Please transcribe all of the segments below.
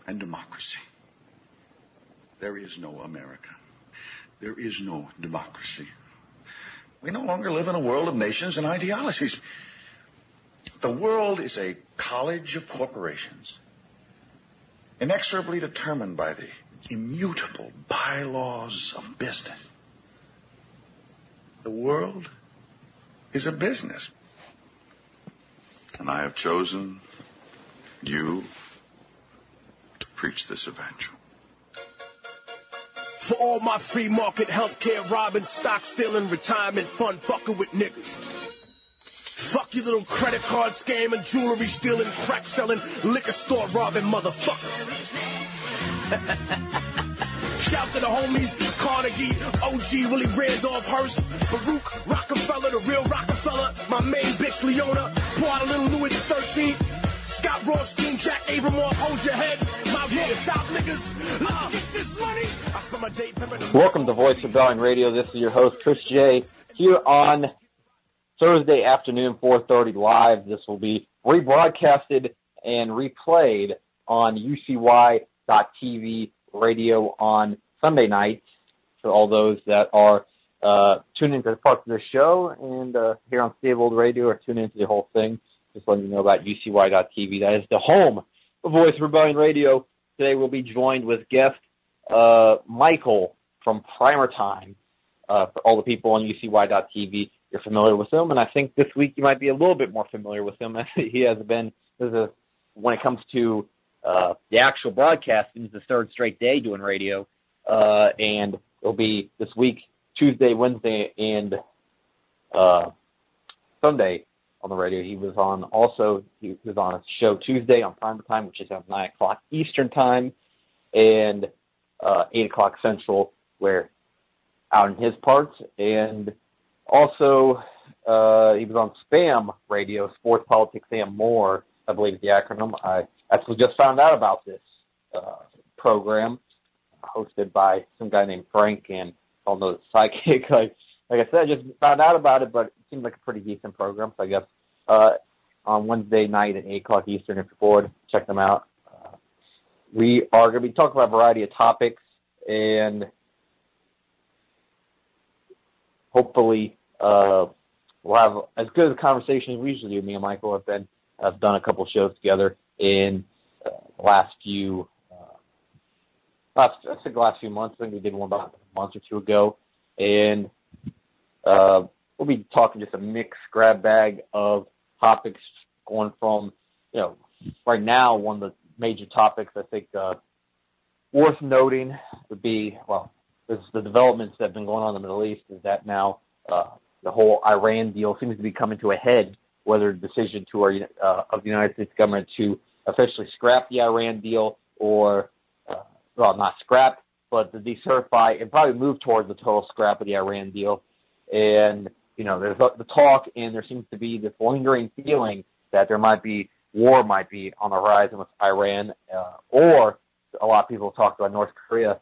and democracy. There is no America. There is no democracy. We no longer live in a world of nations and ideologies. The world is a college of corporations, inexorably determined by the immutable bylaws of business. The world is a business. And I have chosen you to preach this evangel. For all my free market healthcare robbing, stock stealing, retirement fund fucking with niggas. Fuck you little credit card scamming, jewelry stealing, crack selling, liquor store robbing motherfuckers. Shout to the homies, Carnegie, OG, Willie Randolph Hearst, Baruch, Rockefeller, the real Rockefeller, my main bitch Leona, pour out a little Louis XIII, Scott Rothstein, Jack Abramoff, hold your head, my real top niggas, let's get this money. I spend my day Welcome to Voice Rebellion Radio. This is your host, Chris J, here on Thursday afternoon, 4:30 live. This will be rebroadcasted and replayed on UCY.TV radio on Sunday nights for all those that are tuning into parts of the show and here on Stable Radio or tune into the whole thing. Just letting you know about UCY.TV. That is the home of Voice Rebellion Radio. Today we'll be joined with guest Michael from PrimerTime. For all the people on UCY.TV, you're familiar with him, and I think this week you might be a little bit more familiar with him. He has been, when it comes to the actual broadcasting, it's the third straight day doing radio, and it'll be this week, Tuesday, Wednesday, and Sunday on the radio. He was on a show Tuesday on PrimerTime, which is at 9 o'clock Eastern Time, and 8 o'clock Central, where out in his parts, and also he was on Spam Radio, Sports, Politics, and More, I believe is the acronym. I actually just found out about this program, hosted by some guy named Frank, and I'll know the sidekick. Like I said, I just found out about it, but it seemed like a pretty decent program, so I guess on Wednesday night at 8 o'clock Eastern, if you're bored, check them out. We are going to be talking about a variety of topics, and hopefully we'll have as good a conversation as we usually do. Me and Michael have done a couple shows together in the last few months. I think we did one about a month or two ago, and we'll be talking just a mixed grab bag of topics, going from, right now, one of the major topics I think worth noting would be, the developments that have been going on in the Middle East, is that now the whole Iran deal seems to be coming to a head, whether the decision of the United States government to officially scrap the Iran deal or, not scrap, but to decertify and probably move towards the total scrap of the Iran deal. And, there's the talk, and there seems to be this lingering feeling that war might be on the horizon with Iran, or a lot of people talk about North Korea.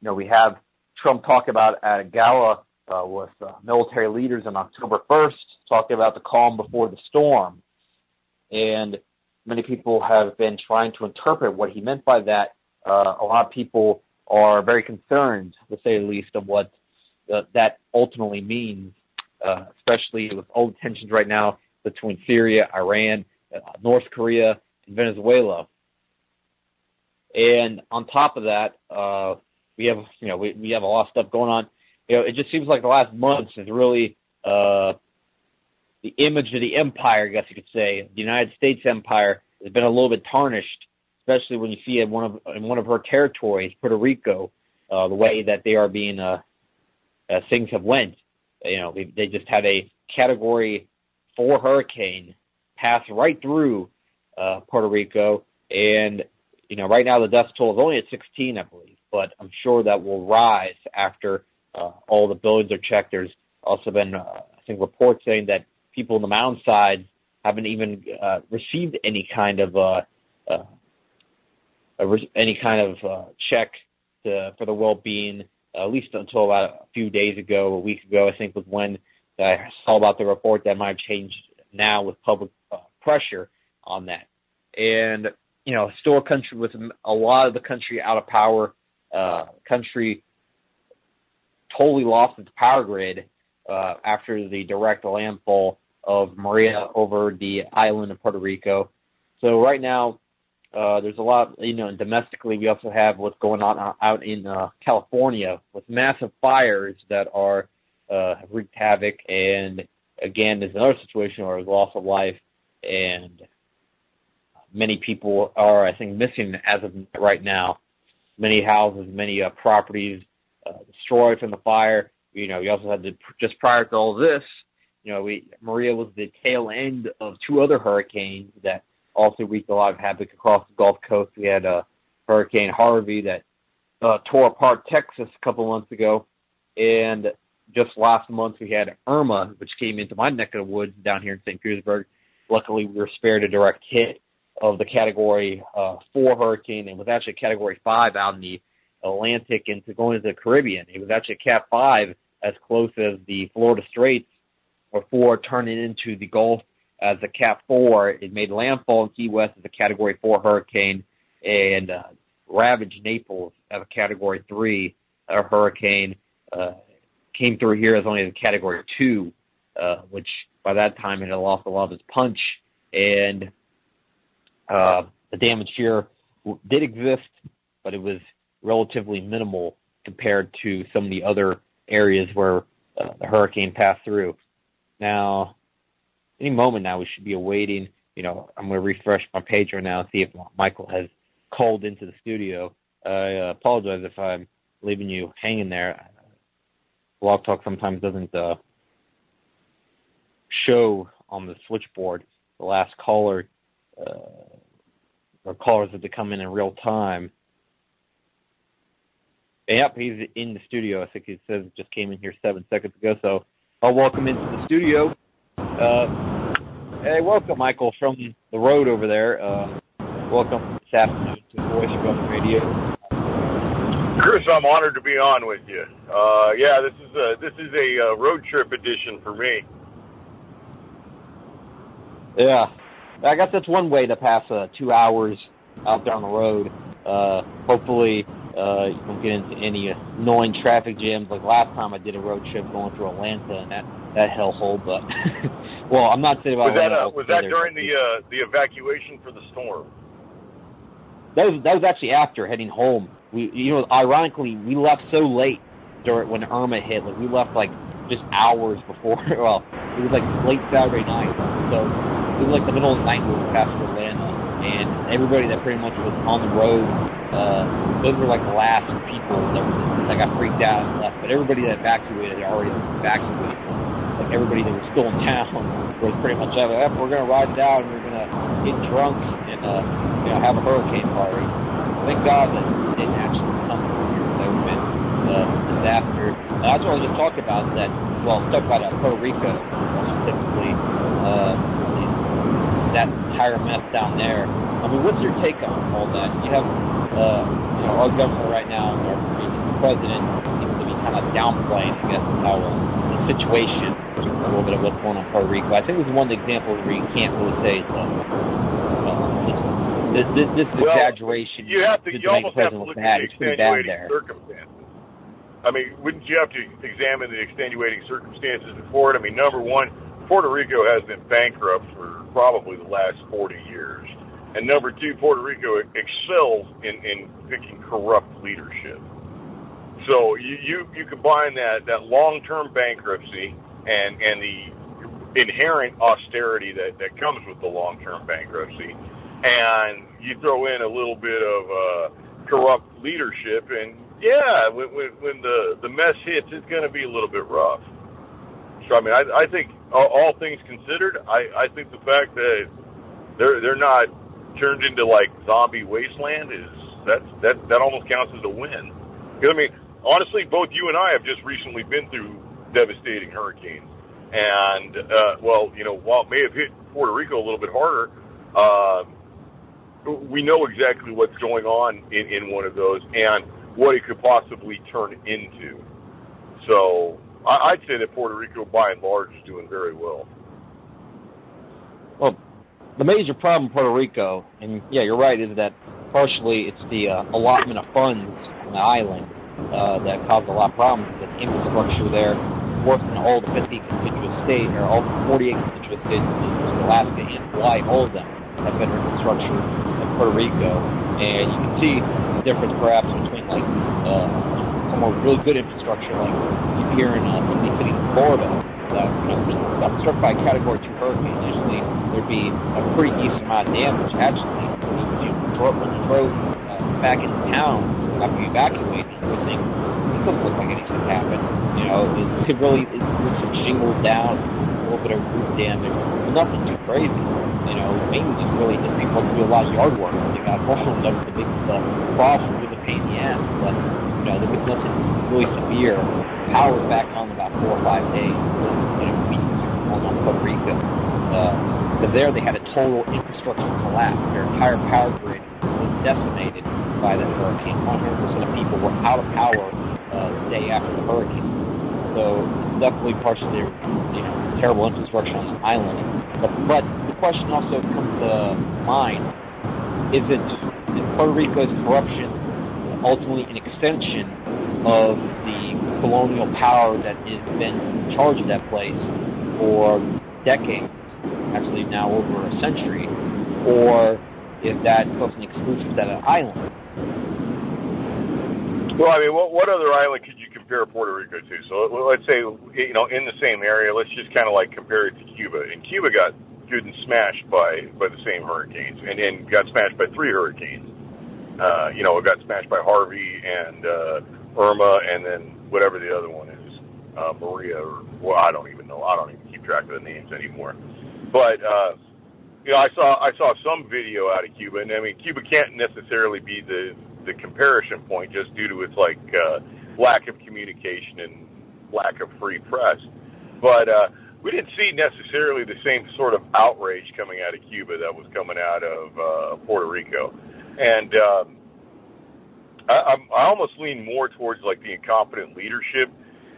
We have Trump talk about at a gala with military leaders on October 1st, talking about the calm before the storm. And many people have been trying to interpret what he meant by that. A lot of people are very concerned, to say the least, of what that ultimately means, especially with all the tensions right now between Syria, Iran, North Korea, and Venezuela. And on top of that, we have a lot of stuff going on. It just seems like the last months is really the image of the empire, I guess you could say, the United States empire, has been a little bit tarnished, especially when you see in one of her territories, Puerto Rico, the way that they are being things have went. They just had a Category 4 hurricane pass right through Puerto Rico, and right now the death toll is only at 16, I believe, but I'm sure that will rise after all the buildings are checked. There's also been, I think, reports saying that people in the mountainsides haven't even received any kind of check for the well-being, at least until about a few days ago, a week ago, I think, was when I saw about the report. That might have changed now with public pressure on that. And, still a country with a lot of the country out of power, country totally lost its power grid after the direct landfall of Maria over the island of Puerto Rico. So right now, there's a lot, and domestically, we also have what's going on out in California with massive fires that have wreaked havoc. And again, there's another situation where there's loss of life, and many people are, I think, missing as of right now. Many houses, many properties destroyed from the fire. We also had just prior to all this, Maria was the tail end of two other hurricanes that also wreaked a lot of havoc across the Gulf Coast. We had Hurricane Harvey that tore apart Texas a couple months ago, and just last month we had Irma, which came into my neck of the woods down here in St. Petersburg. Luckily, we were spared a direct hit of the Category 4 hurricane, and was actually a Category 5 out in the Atlantic and to go into the Caribbean. It was actually a Cat 5 as close as the Florida Straits before turning into the Gulf as a Cat 4. It made landfall in Key West as a Category 4 hurricane and ravaged Naples as a Category 3 hurricane. Came through here as only a Category 2, which by that time it had lost a lot of its punch. And the damage here did exist, but it was relatively minimal compared to some of the other areas where the hurricane passed through. Now, any moment now, we should be awaiting. I'm going to refresh my page right now and see if Michael has called into the studio. I apologize if I'm leaving you hanging there. Blog Talk sometimes doesn't show on the switchboard the last caller or callers that come in real time. Yep, he's in the studio. I think he says it just came in here 7 seconds ago. So I'll welcome into the studio. Hey, welcome, Michael, from the road over there. Welcome this afternoon to Voice of Government Radio. Chris, I'm honored to be on with you. This is a road trip edition for me. Yeah, I guess that's one way to pass 2 hours out there on the road. Hopefully, you don't get into any annoying traffic jams like last time I did a road trip going through Atlanta, and that hellhole. But well, I'm not saying about was that during the evacuation for the storm? That was actually after heading home. Ironically, we left so late when Irma hit. Like, we left just hours before. Well, it was late Saturday night, so it was the middle of the night when we passed through Atlanta, and everybody that pretty much was on the road, those were the last people that got freaked out and left. But everybody that evacuated had already evacuated. Everybody that was still in town was pretty much we're going to ride down, we're going to get drunk and have a hurricane party. Thank God that it didn't actually come through here. That would have been a disaster. That's what I was just talking about. Talk about Puerto Rico typically. That entire mess down there. I mean, what's your take on all that? You have, our governor right now, our president, seems to be kind of downplaying, I guess, how the situation, a little bit of what's going on in Puerto Rico. I think this is one of the examples where you can't really say this exaggeration. You almost have to look at the extenuating circumstances. I mean, wouldn't you have to examine the extenuating circumstances before it? I mean, number one, Puerto Rico has been bankrupt for probably the last 40 years. And number two, Puerto Rico excels in picking corrupt leadership. So you combine that long-term bankruptcy and the inherent austerity that comes with the long-term bankruptcy, and you throw in a little bit of corrupt leadership, and when the mess hits, it's going to be a little bit rough. So I mean, I think all things considered, I think the fact that they're not turned into zombie wasteland that almost counts as a win. Because I mean, honestly, both you and I have just recently been through devastating hurricanes, and while it may have hit Puerto Rico a little bit harder, we know exactly what's going on in one of those and what it could possibly turn into. So I'd say that Puerto Rico, by and large, is doing very well. Well, the major problem in Puerto Rico, and yeah, you're right, is that partially it's the allotment of funds on the island that caused a lot of problems. The infrastructure there, worse than all the 50 constituent states, or all the 48 constituent states in Alaska and Hawaii, all of them have better infrastructure than Puerto Rico. And you can see the difference perhaps between like some more really good infrastructure, like here in some of these cities in Florida, that got struck by a Category 2 hurricane. Usually there'd be a pretty decent amount of damage. Actually, when you drove back into town after you evacuate, everything, it doesn't look like anything happened. It really with some shingles down, a little bit of roof damage, but nothing too crazy. Mainly just really just people do a lot of yard work. They got home. That was the big problem, with the pain in the ass. But there was nothing really severe. Power was back on about 4 or 5 days, weeks on Puerto Rico. Because there they had a total infrastructure collapse. Their entire power grid was decimated by the hurricane. 100% of people were out of power the day after the hurricane. So it's definitely partially terrible infrastructure on the island. But the question also comes to mind: is Puerto Rico's corruption ultimately an extension of the colonial power that has been in charge of that place for decades, actually now over a century, or is that something exclusive to that island? Well, I mean, what other island could you compare Puerto Rico to? So let's say, in the same area, let's just kind of like compare it to Cuba. And Cuba got good and smashed by the same hurricanes, and then got smashed by 3 hurricanes. It got smashed by Harvey and Irma, and then whatever the other one is, Maria, I don't even know. I don't even keep track of the names anymore. But I saw some video out of Cuba, and I mean, Cuba can't necessarily be the comparison point just due to its lack of communication and lack of free press. But we didn't see necessarily the same sort of outrage coming out of Cuba that was coming out of Puerto Rico. And I almost lean more towards like the incompetent leadership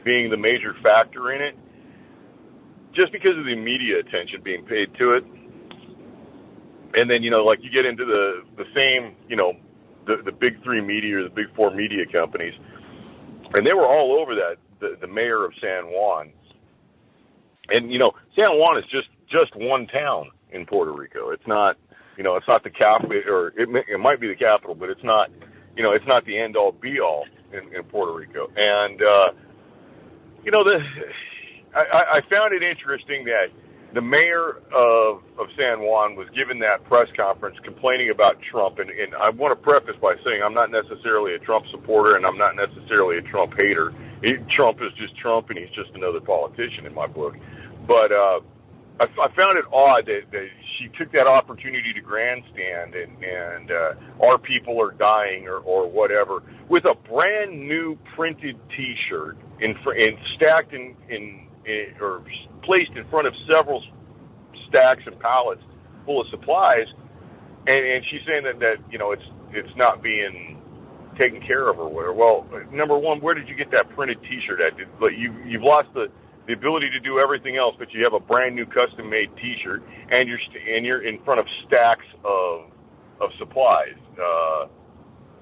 being the major factor in it, just because of the media attention being paid to it. And then, you get into the same, the big 3 media or the big 4 media companies, and they were all over that, the mayor of San Juan. And, San Juan is just one town in Puerto Rico. It's not, it's not the capital, or it might be the capital, but it's not, it's not the end-all, be-all in Puerto Rico. And, I found it interesting that the mayor of San Juan was given that press conference complaining about Trump. And I want to preface by saying I'm not necessarily a Trump supporter, and I'm not necessarily a Trump hater. Trump is just Trump, and he's just another politician in my book. But I found it odd that she took that opportunity to grandstand and our people are dying or whatever with a brand new printed T-shirt and stacked or placed in front of several stacks and pallets full of supplies, and she's saying that it's not being taken care of or whatever. Well, number one, where did you get that printed T-shirt at? You've lost the ability to do everything else, but you have a brand new custom-made T-shirt, and you're in front of stacks of supplies.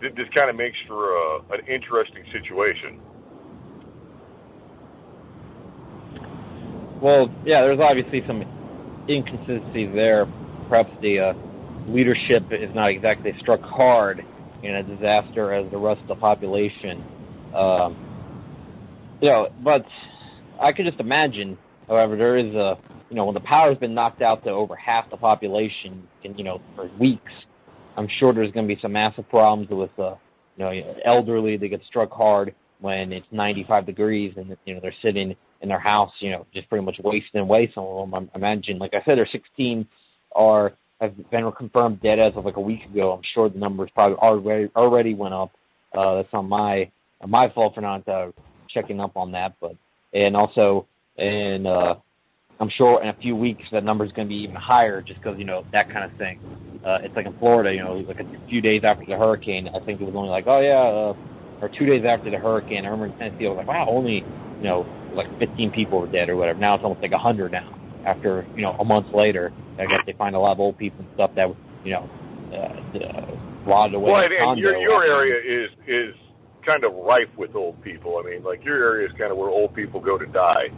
This kind of makes for an interesting situation. Well, yeah, there's obviously some inconsistencies there. Perhaps the leadership is not exactly struck hard in a disaster as the rest of the population. But I could just imagine, however, there is when the power's been knocked out to over half the population, for weeks, I'm sure there's going to be some massive problems with, elderly. They get struck hard when it's 95 degrees and, they're sitting in their house, just pretty much wasting away. Some of them, I imagine, like I said, there's 16 have been confirmed dead as of like a week ago. I'm sure the numbers probably already went up. That's on my fault for not checking up on that, I'm sure in a few weeks that number is going to be even higher, just because that kind of thing. It's like in Florida, like a few days after the hurricane, I think it was only like, or 2 days after the hurricane. I remember in Tennessee, I was like, wow, only like 15 people were dead or whatever. Now it's almost like 100 now after, a month later. I guess they find a lot of old people and stuff that, rotted away. Well, and your area is kind of rife with old people. I mean, like, your area is kind of where old people go to die.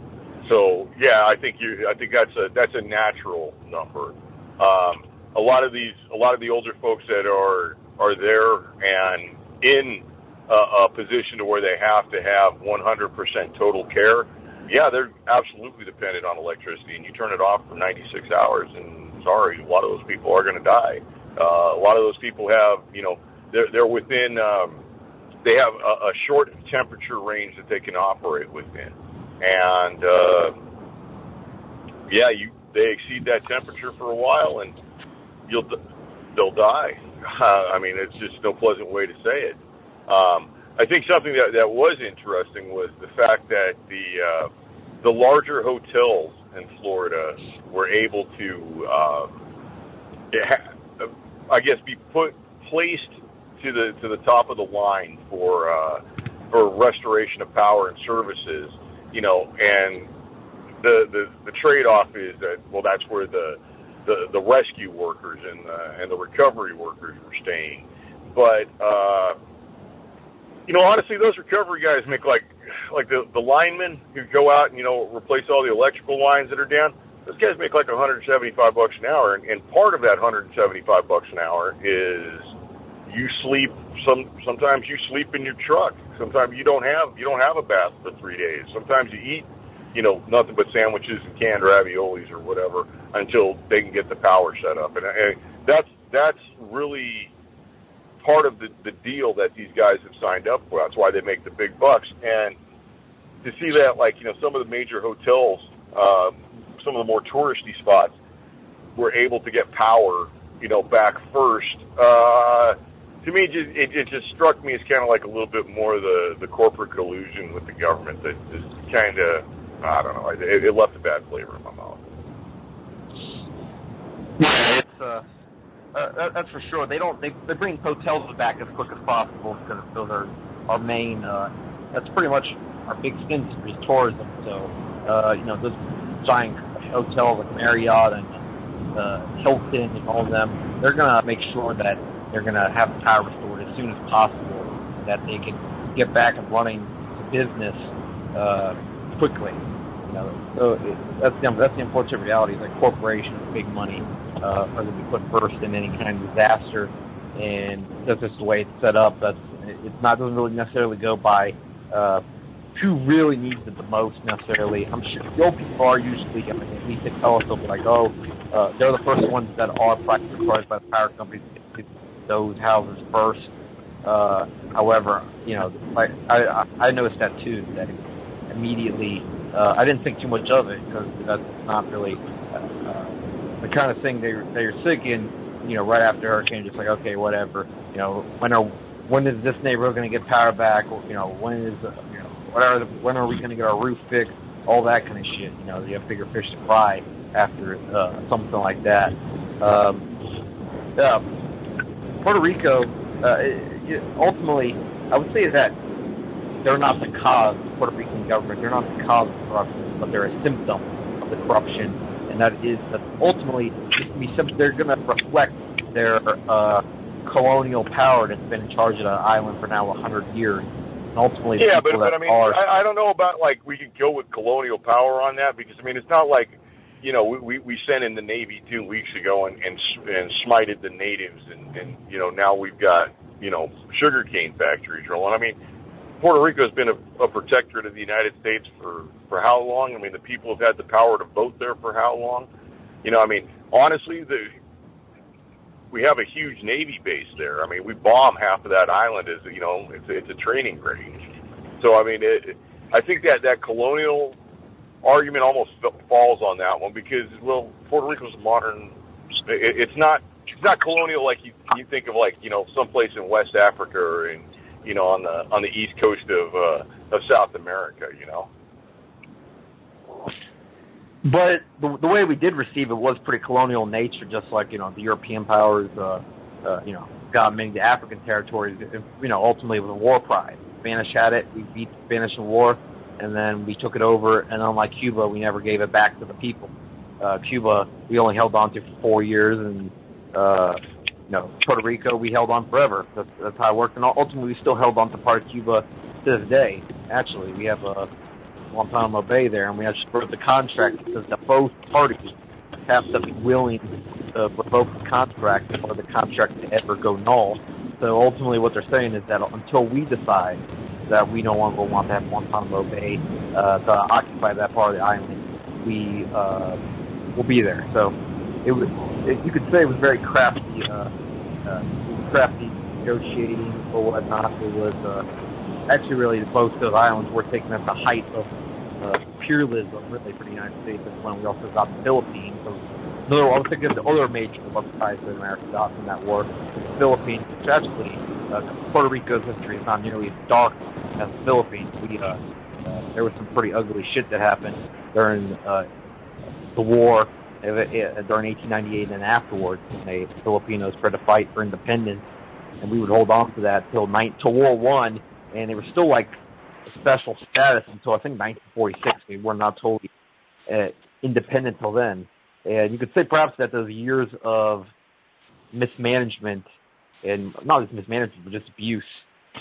So yeah, I think that's a natural number. A lot of the older folks that are there and in a position to where they have to have 100% total care. Yeah, they're absolutely dependent on electricity, and you turn it off for 96 hours, and sorry, a lot of those people are going to die. A lot of those people have, they're within, they have a short temperature range that they can operate within. And, they exceed that temperature for a while, and they'll die. I mean, it's just no pleasant way to say it. I think something that was interesting was the fact that the larger hotels in Florida were able to, be placed to the top of the line for restoration of power and services. And the trade-off is that, well, that's where the rescue workers and the recovery workers were staying. But honestly, those recovery guys make like the linemen who go out and replace all the electrical lines that are down. Those guys make like $175 an hour, and part of that $175 an hour is you sleep. Sometimes you sleep in your truck. Sometimes you don't have a bath for 3 days. Sometimes you eat nothing but sandwiches and canned raviolis or whatever until they can get the power set up. And that's really part of the deal that these guys have signed up for. That's why they make the big bucks. And to see that, some of the major hotels, some of the more touristy spots were able to get power, back first, to me, it just struck me as kind of like a little bit more the corporate collusion with the government that is kind of, I don't know, it left a bad flavor in my mouth. Yeah, it's that's for sure. They bring hotels back as quick as possible because those are our main. That's pretty much our big industry is tourism. So those giant hotels like Marriott and Hilton and all of them, they're gonna make sure that they're gonna have the power restored as soon as possible, that they can get back and running the business quickly. So that's the unfortunate reality. Like corporations, big money, are going to be put first in any kind of disaster, and that's just the way it's set up. Doesn't really necessarily go by who really needs it the most necessarily. I'm sure the old people are usually, at least they tell us, they'll be like, they're the first ones that are practically required by the power companies to get those houses first. However, I noticed that too. That immediately. I didn't think too much of it because that's not really the kind of thing they're thinking. Right after hurricane, just like, okay, whatever. When is this neighborhood going to get power back? When are we going to get our roof fixed? All that kind of shit. You have bigger fish to fry after something like that. Puerto Rico, ultimately, I would say that they're not the cause, the Puerto Rican government, they're not the cause of corruption, but they're a symptom of the corruption, and that is that ultimately they're going to reflect their colonial power that's been in charge of the island for now 100 years. And ultimately, but I mean, I don't know about, we could go with colonial power on that, because, I mean, it's not like, we sent in the Navy 2 weeks ago and smited the natives, and now we've got, sugarcane factories rolling. I mean, Puerto Rico has been a protectorate of the United States for how long? I mean, the people have had the power to vote there for how long? I mean, honestly, we have a huge Navy base there. I mean, we bomb half of that island as, it's a training range. So, I mean, I think that colonial argument almost falls on that one because, well, Puerto Rico's modern. It's not colonial like you think of, someplace in West Africa or in, on the east coast of South America, But the way we did receive it was pretty colonial in nature, just like, the European powers, got many of the African territories, ultimately with a war prize. Spanish had it, we beat the Spanish in war, and then we took it over, and unlike Cuba, we never gave it back to the people. Cuba, we only held on to for 4 years, and Puerto Rico, we held on forever. That's how it worked, and ultimately we still held on to part of Cuba to this day. Actually, we have a Guantanamo Bay there, and we actually wrote the contract because both parties have to be willing to revoke the contract for the contract to ever go null. So ultimately what they're saying is that until we decide that we no longer want to have Guantanamo Bay to occupy that part of the island, we will be there. So you could say it was very crafty negotiating or whatnot. It was actually really both those islands were taken at the height of imperialism, really, for the United States. And when we also got the Philippines. So, I was thinking the other major ties that America got from that war, the Philippines, which actually Puerto Rico's history is not nearly as dark as the Philippines. There was some pretty ugly shit that happened during the war during 1898 and afterwards. The Filipinos tried to fight for independence, and we would hold on to that till World War I, and they were still like a special status until I think 1946. We were not totally independent till then. And you could say perhaps that those years of mismanagement, and not just mismanagement, but just abuse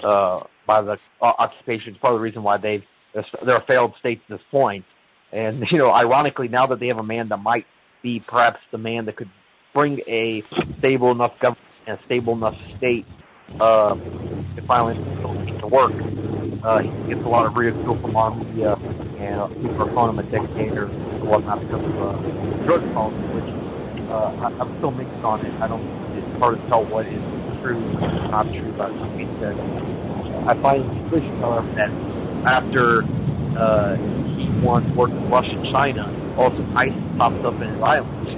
by the occupation is part of the reason why they're a failed state to this point. And, ironically, now that they have a man that might be perhaps the man that could bring a stable enough government and a stable enough state to finally to work, he gets a lot of ridicule from our media, and people are calling him a dictator and whatnot because of drug policy, which I'm still mixed on it. It's hard to tell what is true and not true about what he said. I find it suspicious, however, that after he once worked with Russia and China, also ISIS pops up in his islands.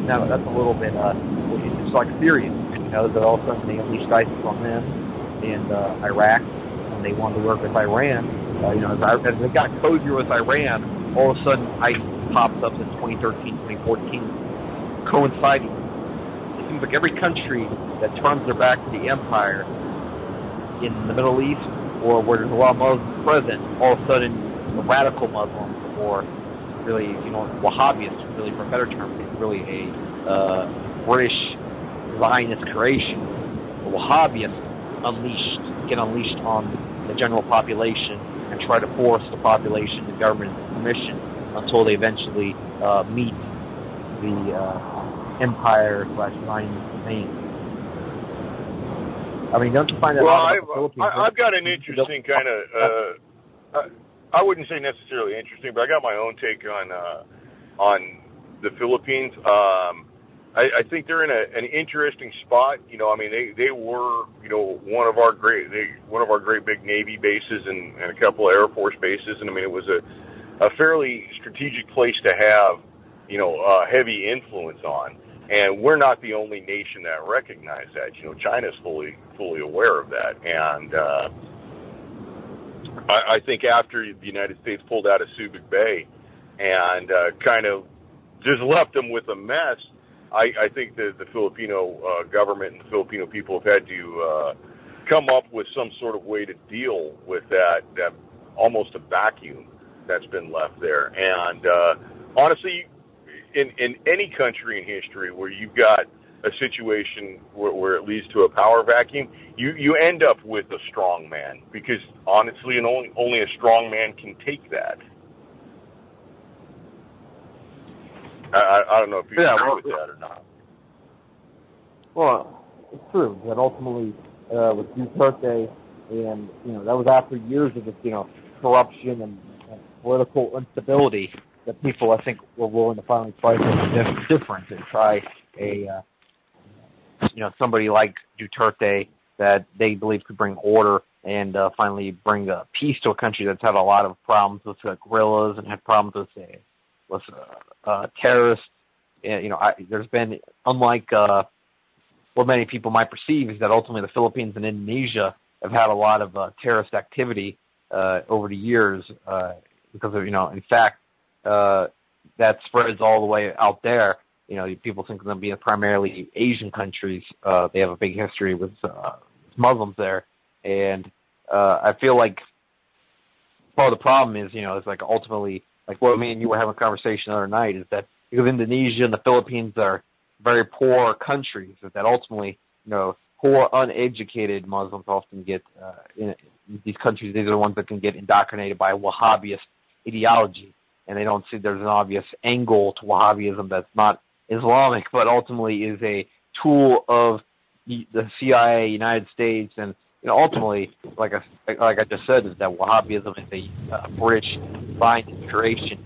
Now, that's a little bit, it's like serious, that all of a sudden they unleashed ISIS on them in Iraq, and they wanted to work with Iran. As they got cozier with Iran, all of a sudden ISIS pops up in 2013, 2014, coinciding. It seems like every country that turns their back to the empire in the Middle East, or where there's a lot of Muslims present, all of a sudden the radical Muslims, or really, Wahhabists, really for a better term, is really a British Zionist creation. The Wahhabists get unleashed on the general population and try to force the population, the government's permission, until they eventually meet the empire/Zionist thing. I mean, don't you find that? Well, I've got an interesting kind of. I wouldn't say necessarily interesting, but I got my own take on the Philippines. I think they're in an interesting spot. They were one of our great big Navy bases and a couple of Air Force bases, and it was a fairly strategic place to have heavy influence on. And we're not the only nation that recognized that. China's fully aware of that. And I think after the United States pulled out of Subic Bay and kind of just left them with a mess, I think that the Filipino government and the Filipino people have had to come up with some sort of way to deal with that almost a vacuum that's been left there. And honestly, in any country in history where you've got a situation where it leads to a power vacuum, you end up with a strong man, because honestly, and only a strong man can take that. I don't know if you agree with that or not. Well, it's true that ultimately with Duterte, and that was after years of this, corruption and political instability, that people, I think, were willing to finally fight something different and try somebody like Duterte that they believe could bring order and finally bring peace to a country that's had a lot of problems with guerrillas and had problems with terrorists. There's been, unlike what many people might perceive, is that ultimately the Philippines and Indonesia have had a lot of terrorist activity over the years because of, in fact, that spreads all the way out there. People think of them being primarily Asian countries. They have a big history with Muslims there. And I feel like part of the problem is, it's like ultimately, like what me and you were having a conversation the other night, is that because Indonesia and the Philippines are very poor countries, that ultimately, poor, uneducated Muslims often get, in these countries, these are the ones that can get indoctrinated by Wahhabist ideology, and they don't see there's an obvious angle to Wahhabism that's not Islamic, but ultimately is a tool of the CIA, United States, and ultimately, like I just said, is that Wahhabism is a British Zionist creation,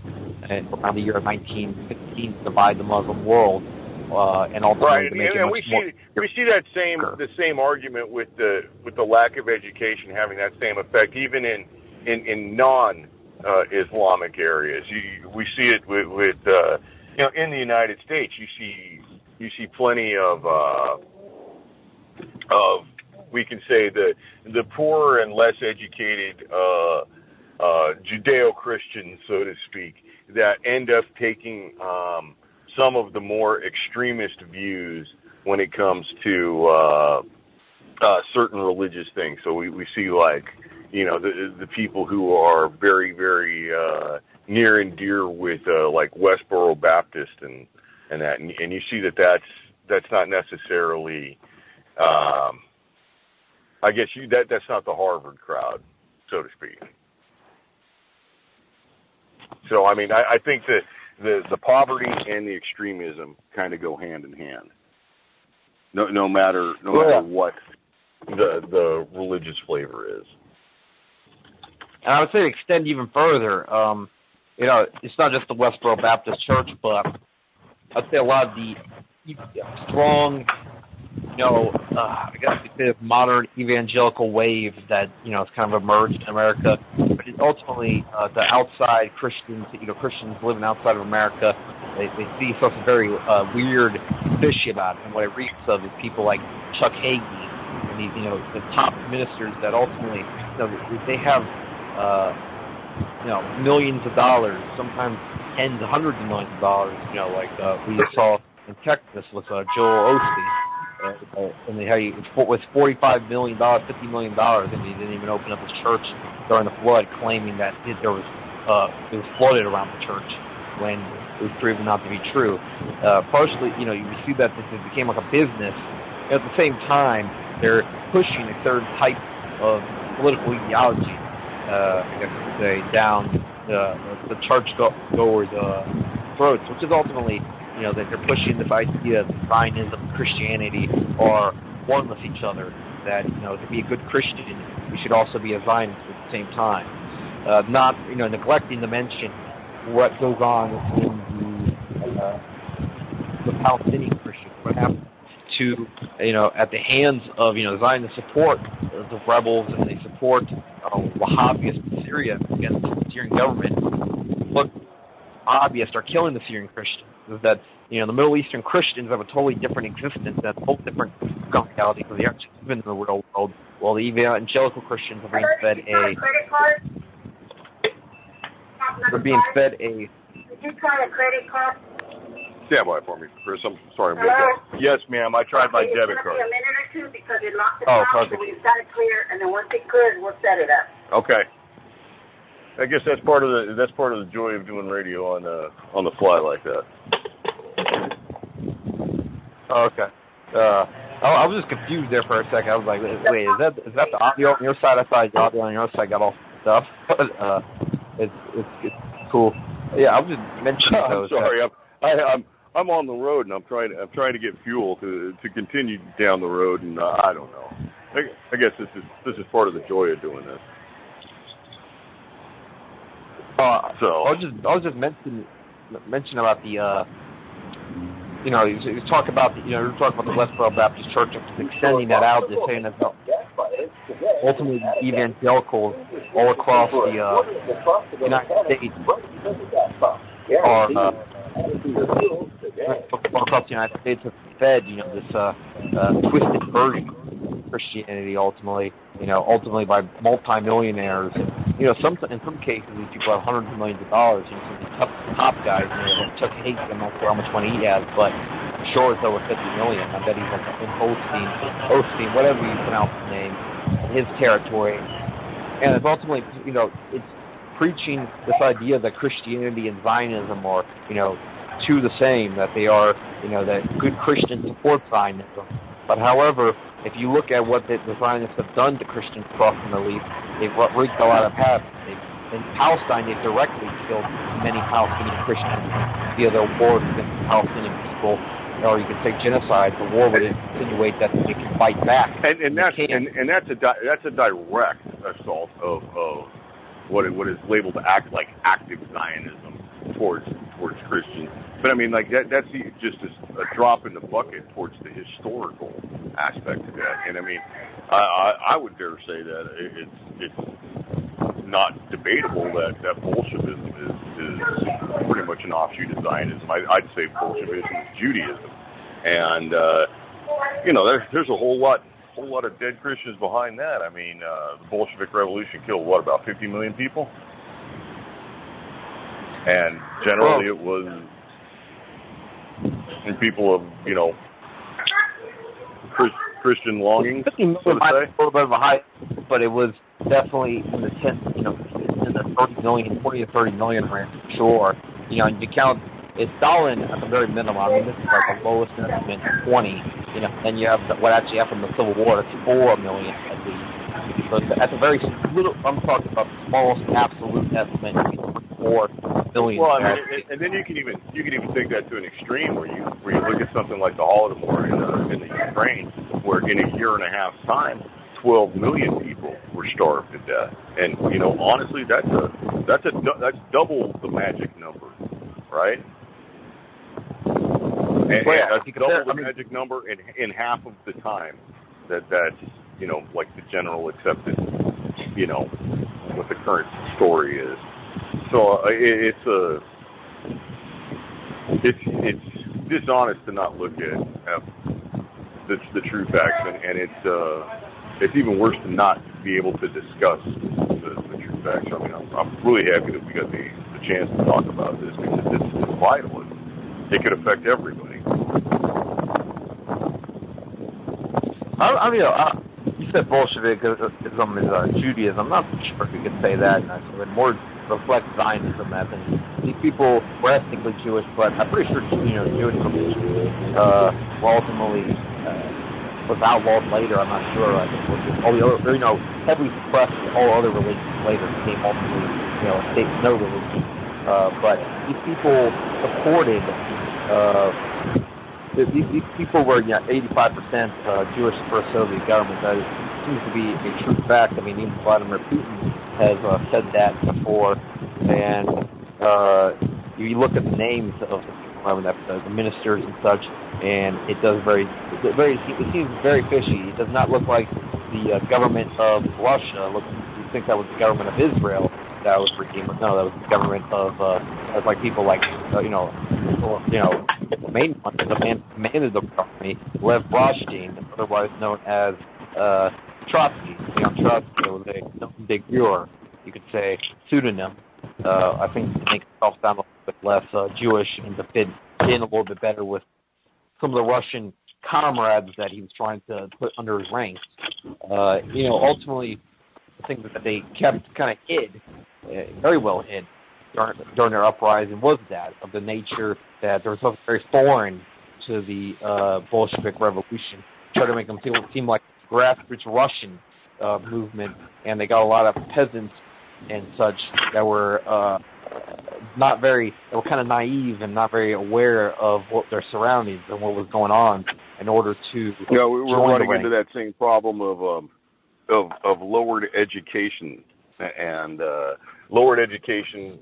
and around the year 1915 to divide the Muslim world, and ultimately right. to make and we see that same argument with the lack of education having that same effect, even in non-Islamic areas. We see it with in the United States. You see plenty of we can say the poorer and less educated Judeo-Christians, so to speak, that end up taking some of the more extremist views when it comes to certain religious things. So we see, like, the people who are very, very near and dear with like Westboro Baptist and that, and you see that's not necessarily. I guess that's not the Harvard crowd, so to speak. So I mean, I think that the poverty and the extremism kind of go hand in hand. No matter what the religious flavor is. And I would say to extend even further. It's not just the Westboro Baptist Church, but I'd say a lot of the strong, I guess you could say modern evangelical wave that, has kind of emerged in America. But it's ultimately the outside Christians, Christians living outside of America, they see something very weird, fishy about it. And what it reeks of is people like Chuck Hagee and these, the top ministers that ultimately, they have, millions of dollars, sometimes tens, hundreds of millions of dollars, like we saw in Texas with Joel Osteen. And he was $45 million, $50 million, and he didn't even open up his church during the flood, claiming that it was flooded around the church when it was proven not to be true. Partially, you see that this became like a business. At the same time, they're pushing a certain type of political ideology, I guess you could say, down the church-goers' throats, which is ultimately, that they're pushing this idea that Zionism and Christianity are one with each other, that, to be a good Christian, we should also be a Zionist at the same time. Not, neglecting to mention what goes on in the Palestinian Christians, what happened to, at the hands of, Zionist support the rebels, and they support Wahhabists in Syria against the Syrian government. What Wahhabists are killing the Syrian Christians is that, the Middle Eastern Christians have a totally different existence, that's a whole different reality, because they actually live in the real world, while the evangelical Christians are being fed Did you try a credit card? Stand by for me, Chris. I'm sorry. Hello? Yes, ma'am. I tried my debit card. It's going to be a minute or two because it locked it down, so we've got it clear, and then once it clears, we'll set it up. Okay. I guess that's part of the joy of doing radio on the fly like that. Okay. I was just confused there for a second. I was like, wait, is that the audio on your side? I thought the audio on your side got all stuff. It's cool. Yeah, I was just mentioning those. I'm sorry. I'm on the road, and I'm trying to get fuel to continue down the road, and I don't know. I guess this is part of the joy of doing this. So I was just mentioning about the you talk about you're talking about the Westboro Baptist Church, extending that out, just saying that ultimately evangelicals all across the United States are all across the United States have fed this twisted version of Christianity ultimately by multimillionaires. In some cases, these people have hundreds of millions of dollars. Some of these top guys, like Chuck Hagee, I'm not sure how much money he has, but I'm sure it's over $50 million. I bet he's like Osteen, whatever you pronounce his name, his territory. And it's ultimately, it's preaching this idea that Christianity and Zionism are, to the same, that they are, that good Christians support Zionism. But however, if you look at what the Zionists have done to Christians across the Middle East, they've wreaked a lot of havoc. In Palestine, they directly killed many Palestinian Christians via their war against the Palestinian people, or you could say genocide. The war would insinuate that they can fight back, and that's a direct assault of what is labeled active Zionism towards Christians. But I mean, that's just a drop in the bucket towards the historical aspect of that. And I mean, I would dare say that it's not debatable that Bolshevism is pretty much an offshoot of Zionism. I'd say Bolshevism is Judaism, and there's a whole lot of dead Christians behind that. I mean, the Bolshevik Revolution killed about 50 million people, and generally it was people of Christian longings, 50 million so to say. A little bit of a high, but it was definitely in the 10, in the 30 million, 20 to 30 million range, for sure. And you count Stalin at the very minimum. I mean, this is like the lowest estimate, 20. Then you have what actually happened in the Civil War. That's 4 million at least. So at the very little, I'm talking about the smallest absolute estimate, 4 million. Well, I mean, and then you can even take that to an extreme where you look at something like the Holodomor in the Ukraine, where in a year and a half time, 12 million people were starved to death. And honestly, that's double the magic number, right? And that's double the magic number in half of the time that's like the general accepted, what the current story is. So it's dishonest to not look at the true facts, and it's even worse to not be able to discuss the true facts. I mean, I'm really happy that we got the chance to talk about this, because it's vital. It could affect everybody. You said Bolshevikism is Judaism. I'm not sure if you could say that. It would more reflect Zionism. These people were ethnically Jewish, but I'm pretty sure Judaism ultimately was outlawed later. I'm not sure. I think all the other, heavily suppressed. All other religions later became ultimately, state no religion. But these people supported. These people were 85% Jewish for a Soviet government. That seems to be a true fact. I mean, even Vladimir Putin has said that before. And you look at the names of the ministers and such, and it seems very fishy. It does not look like the government of Russia. You think that was the government of Israel that was redeemed, but no, that was the government of like people like the main one, the man who commanded the army, Lev Brozhin, otherwise known as Trotsky. Leon Trotsky was a big Führer, you could say, pseudonym. I think to make himself sound a little bit less Jewish and to fit in a little bit better with some of the Russian comrades that he was trying to put under his ranks. Ultimately, the thing that they kept kind of hid, very well hid, during their uprising was that of the nature that there was something very foreign to the Bolshevik Revolution. Tried to make them seem like grassroots Russian movement, and they got a lot of peasants and such that were they were kind of naive and not very aware of what their surroundings and what was going on in order to. Yeah, we're running into that same problem of lowered education and lowered education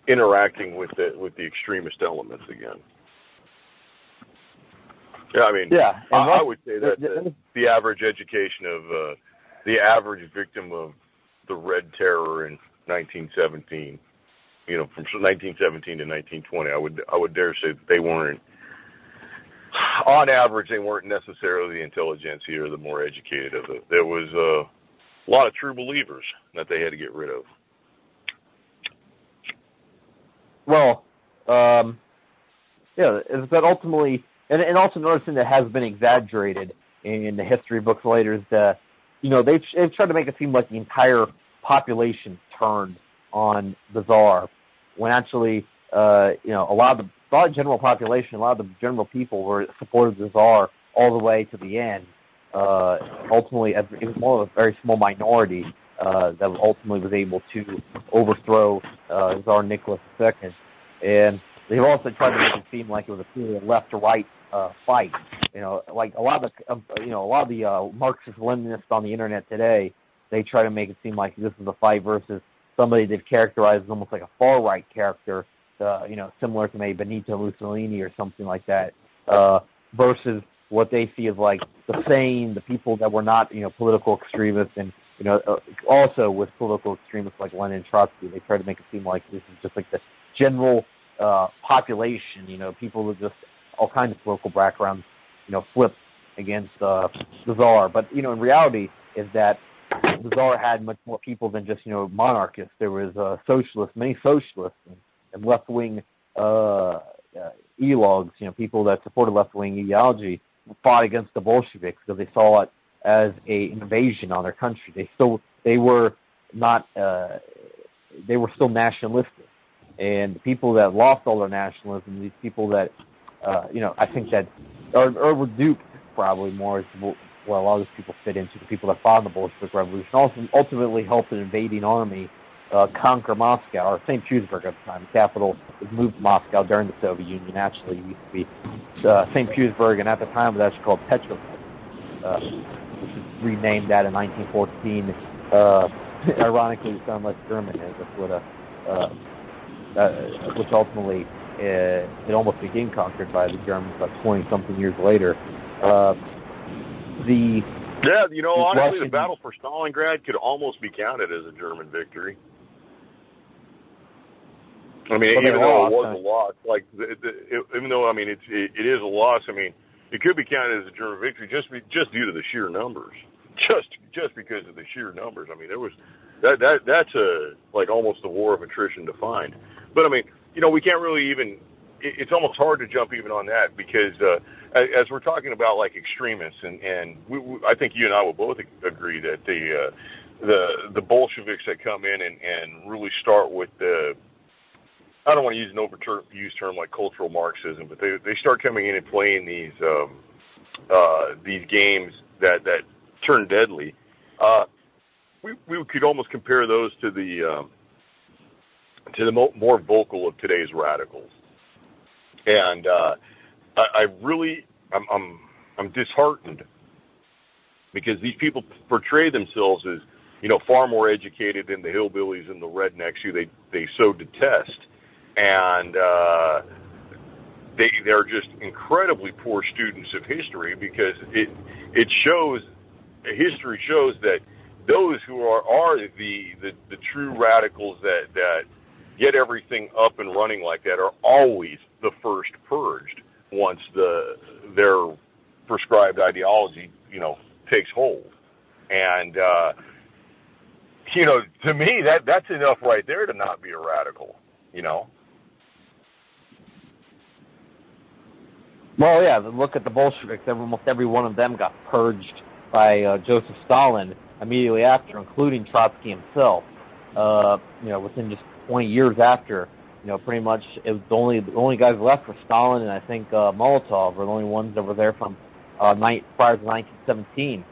interacting with the extremist elements again. Yeah, I mean, I would say that the average education of the average victim of the Red Terror in 1917, from 1917 to 1920, I would dare say that they weren't, on average, they weren't necessarily the intelligentsia or the more educated of it. There was a lot of true believers that they had to get rid of. Well, is that ultimately, and also another thing that has been exaggerated in the history books later is that, they've tried to make it seem like the entire population turned on the Tsar, when actually a lot of the general population, a lot of the general people were supported the Tsar all the way to the end. Ultimately, it was more of a very small minority that ultimately was able to overthrow Tsar Nicholas II. And they've also tried to make it seem like it was a purely left to right fight. Like a lot of the Marxist Leninists on the internet today, they try to make it seem like this is a fight versus somebody they've characterized as almost like a far right character, similar to maybe Benito Mussolini or something like that, versus what they see as like the sane, the people that were not, political extremists, and also with political extremists like Lenin and Trotsky, they try to make it seem like this is just like the general population, people with just all kinds of political backgrounds, flip against the Tsar. But, in reality is that the Tsar had much more people than just, monarchists. There was socialists, many socialists, and left-wing ideologues, people that supported left-wing ideology fought against the Bolsheviks because they saw it as an invasion on their country. They were still nationalistic. And the people that lost all their nationalism, these people that, I think that are duped probably more is what a lot of these people fit into, the people that fought in the Bolshevik Revolution, also ultimately helped an invading army conquer Moscow, or St. Petersburg at the time. The capital was moved to Moscow during the Soviet Union. Actually, it used to be St. Petersburg, and at the time it was actually called Petrograd, which was renamed that in 1914. Ironically, it sounded less German. That's what which ultimately it almost became conquered by the Germans about 20-something years later. Honestly, the battle for Stalingrad could almost be counted as a German victory. I mean, even though it was a loss, even though it is a loss, it could be counted as a German victory just due to the sheer numbers, just because of the sheer numbers. There was that's almost a war of attrition to find. But we can't really even. It's almost hard to jump even on that because as we're talking about like extremists, and I think you and I will both agree that the Bolsheviks that come in and really start with I don't want to use an overused term like cultural Marxism, but they start coming in and playing these games that turn deadly. We could almost compare those to the more vocal of today's radicals, and I'm disheartened because these people portray themselves as far more educated than the hillbillies and the rednecks who they so detest. And they're just incredibly poor students of history because history shows that those who are the true radicals that get everything up and running like that are always the first purged once their prescribed ideology takes hold. And to me that's enough right there to not be a radical. Well, yeah, look at the Bolsheviks. Almost every one of them got purged by Joseph Stalin immediately after, including Trotsky himself. Within just 20 years after, pretty much it was the only guys left were Stalin and I think Molotov were the only ones that were there from prior to 1917.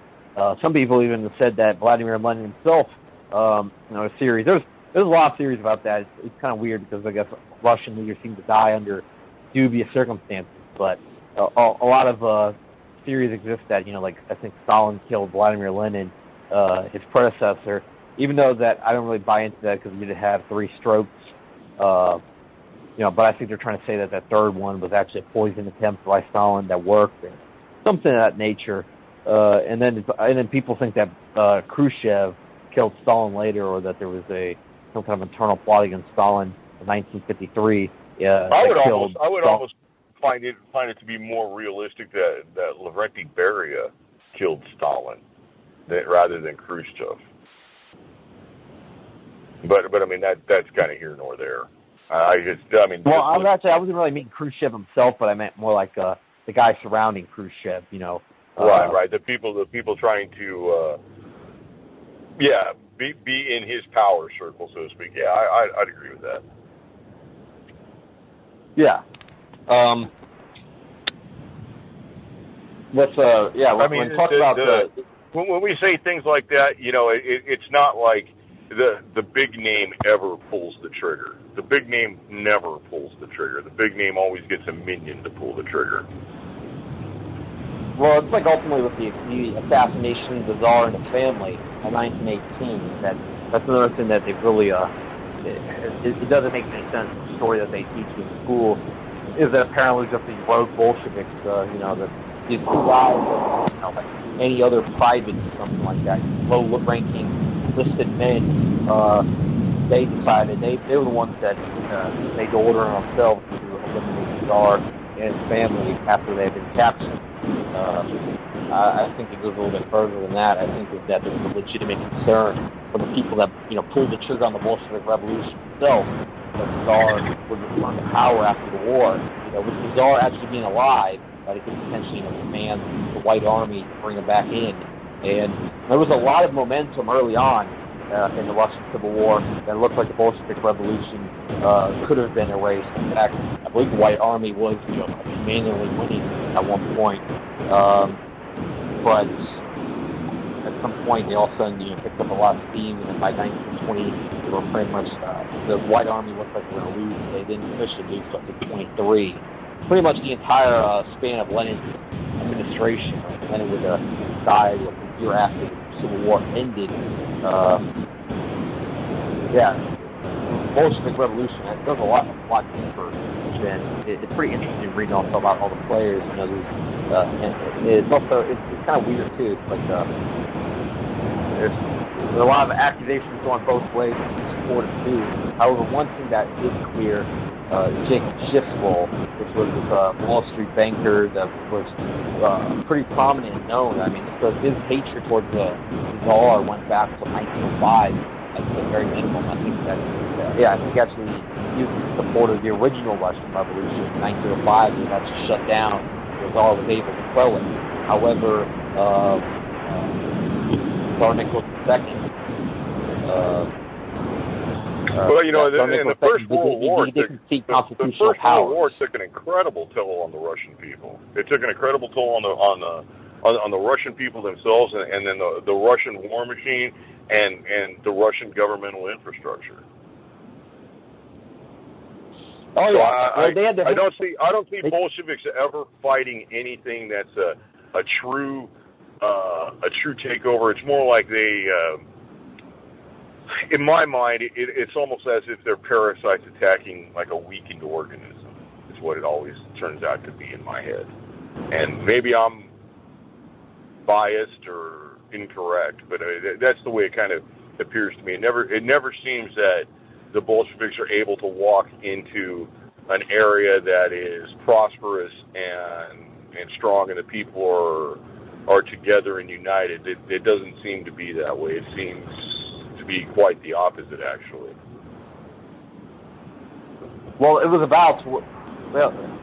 Some people even said that Vladimir Lenin himself, a series. There's a lot of theories about that. It's kind of weird because I guess Russian leaders seem to die under dubious circumstances, but a lot of theories exist that, I think Stalin killed Vladimir Lenin, his predecessor, even though that I don't really buy into that because he did have 3 strokes, but I think they're trying to say that third one was actually a poison attempt by Stalin that worked, or something of that nature. And then people think that Khrushchev killed Stalin later, or that there was some kind of internal plot against Stalin in 1953. I would almost find it to be more realistic that Lavrenti Beria killed Stalin rather than Khrushchev. But that's kind of here nor there. I wasn't really meaning Khrushchev himself, but I meant more like the guy surrounding Khrushchev. Right. The people trying to, be in his power circle, so to speak. Yeah, I'd agree with that. Yeah. Let's talk about when we say things like that, it's not like the big name ever pulls the trigger. The big name never pulls the trigger. The big name always gets a minion to pull the trigger. Well, it's like ultimately with the assassination of the Tsar and the family in 1918. That's another thing that they really it doesn't make any sense. The story that they teach in school is that apparently just these rogue Bolsheviks, these two guys, like any other private or something like that, low-ranking enlisted men, they decided they were the ones that made the order on themselves to eliminate the Tsar and his family after they had been captured. I think it goes a little bit further than that. I think that there's a legitimate concern from the people that pulled the trigger on the Bolshevik Revolution itself, that the Tsar would return to power after the war. With the Tsar actually being alive, that it could potentially command the White Army to bring him back in. And there was a lot of momentum early on in the Russian Civil War that looked like the Bolshevik Revolution could have been erased. In fact, I believe the White Army was manually winning at one point. But at some point, they all of a sudden picked up a lot of steam, and by 1920, they were pretty much the White Army looked like they were going to lose. They didn't officially lose up to 23. Pretty much the entire span of Lenin's administration. Lenin would die a year after the Civil War ended. Bolshevik Revolution goes a lot deeper than it's pretty interesting reading also about all the players. It's kind of weird too. It's like there's a lot of accusations going both ways and support it too. However, one thing that is clear, Jacob Schiff's role, which was a Wall Street banker that was pretty prominent and known. I mean, because his hatred towards the Tsar went back to 1905. At the very minimum, I think that, I think actually he was in support of the original Russian Revolution in 1905. He had to shut down. The Tsar was able to quell it. However, Tsar Nicholas II. In the First World War, took an incredible toll on the Russian people. It took an incredible toll on the Russian people themselves, and then the Russian war machine and the Russian governmental infrastructure. Oh yeah, so I don't see Bolsheviks ever fighting anything that's a true takeover. It's more like they, in my mind, it's almost as if they're parasites attacking like a weakened organism. Is what it always turns out to be in my head, and maybe I'm biased or incorrect, but that's the way it kind of appears to me. It never seems that the Bolsheviks are able to walk into an area that is prosperous and strong, and the people are together and united. It doesn't seem to be that way. It seems to be quite the opposite, actually. Well, it was about,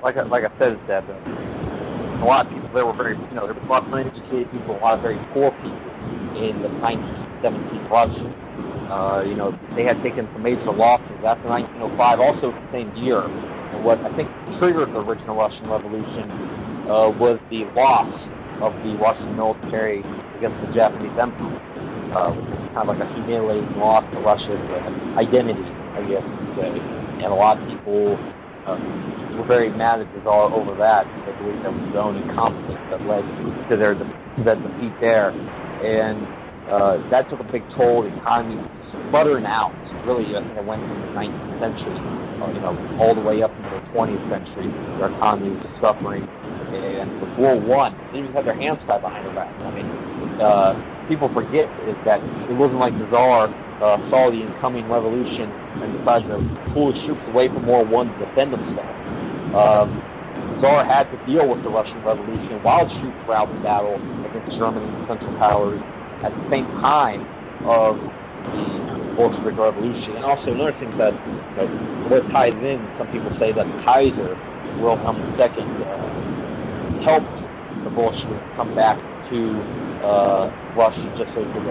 like I said, that a lot of people there were very, there were a lot of uneducated people, a lot of very poor people in the 1917 Russia. They had taken some major losses after 1905, also the same year. And what I think triggered the original Russian Revolution was the loss of the Russian military against the Japanese Empire, which was kind of like a humiliating loss to Russia's identity, I guess you could say. And a lot of people were very mad at the Tsar over that. They believed that was his own incompetence that led to their defeat there. And that took a big toll. The economy was sputtering out. Really, I think it went from the 19th century, all the way up into the 20th century. Their economy was suffering. And with World War I, they didn't have their hands tied behind their back. I mean, people forget is that it wasn't like the Tsar saw the incoming revolution and decided to pull his troops away from World War I to defend themselves. The Tsar had to deal with the Russian Revolution while his troops were out in battle against Germany and Central Powers at the same time of the Bolshevik Revolution. And also another thing that where it ties in, some people say that the Kaiser, Wilhelm II, helped the Bolsheviks come back to Russia just so he could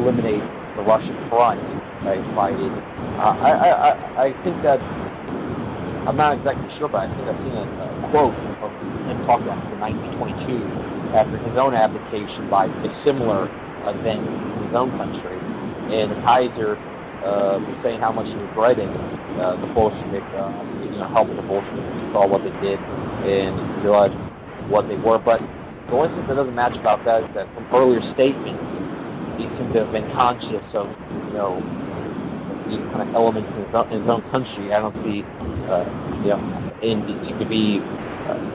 eliminate the Russian front by fighting. I think that I'm not exactly sure, but I think I've seen a quote of him talking about in 1922 after his own abdication by a similar event in his own country. And the Kaiser was saying how much he regretted the Bolshevik, helping the Bolsheviks, saw what they did and realized what they were. But the only thing that doesn't match about that is that from earlier statements, he seemed to have been conscious of, these kind of elements in his own country. I don't see, and he seemed to be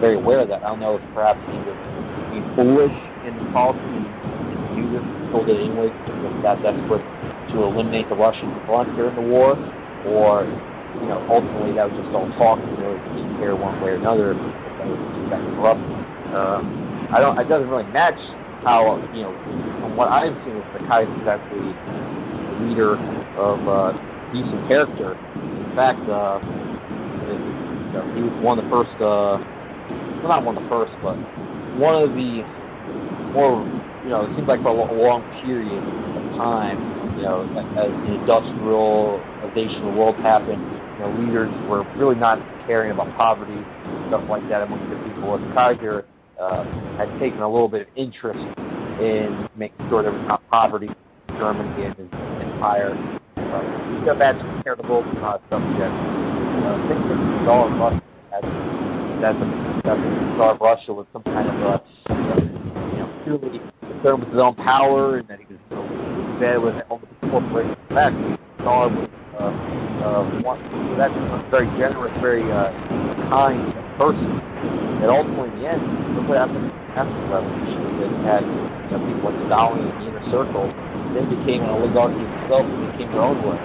very aware of that. I don't know if perhaps he was being foolish in his policy and knew this, told it anyway, because that desperate to eliminate the Russians front during the war, or ultimately that was just all talk, didn't care one way or another. That was corrupt. It doesn't really match how, from what I've seen, is the Kaiser is actually a leader of decent character. In fact, he was one of the first, not one of the first, but one of the more, it seems like for a long period of time, as the industrialization of the world happened, leaders were really not caring about poverty, stuff like that among the people. And Kaiser had taken a little bit of interest in making sure there was not poverty in Germany and his empire. That's charitable subject. I think that the Tsar of Russia Tsar of Russia was some kind of purely concerned with his own power, and that he was fed with all the corporation. In fact, the Tsar was that's a very generous, very kind person. And ultimately, in the end, look what happened after the revolution. They had people like Stalin in the inner circle. They became an oligarchy themselves and became their own way.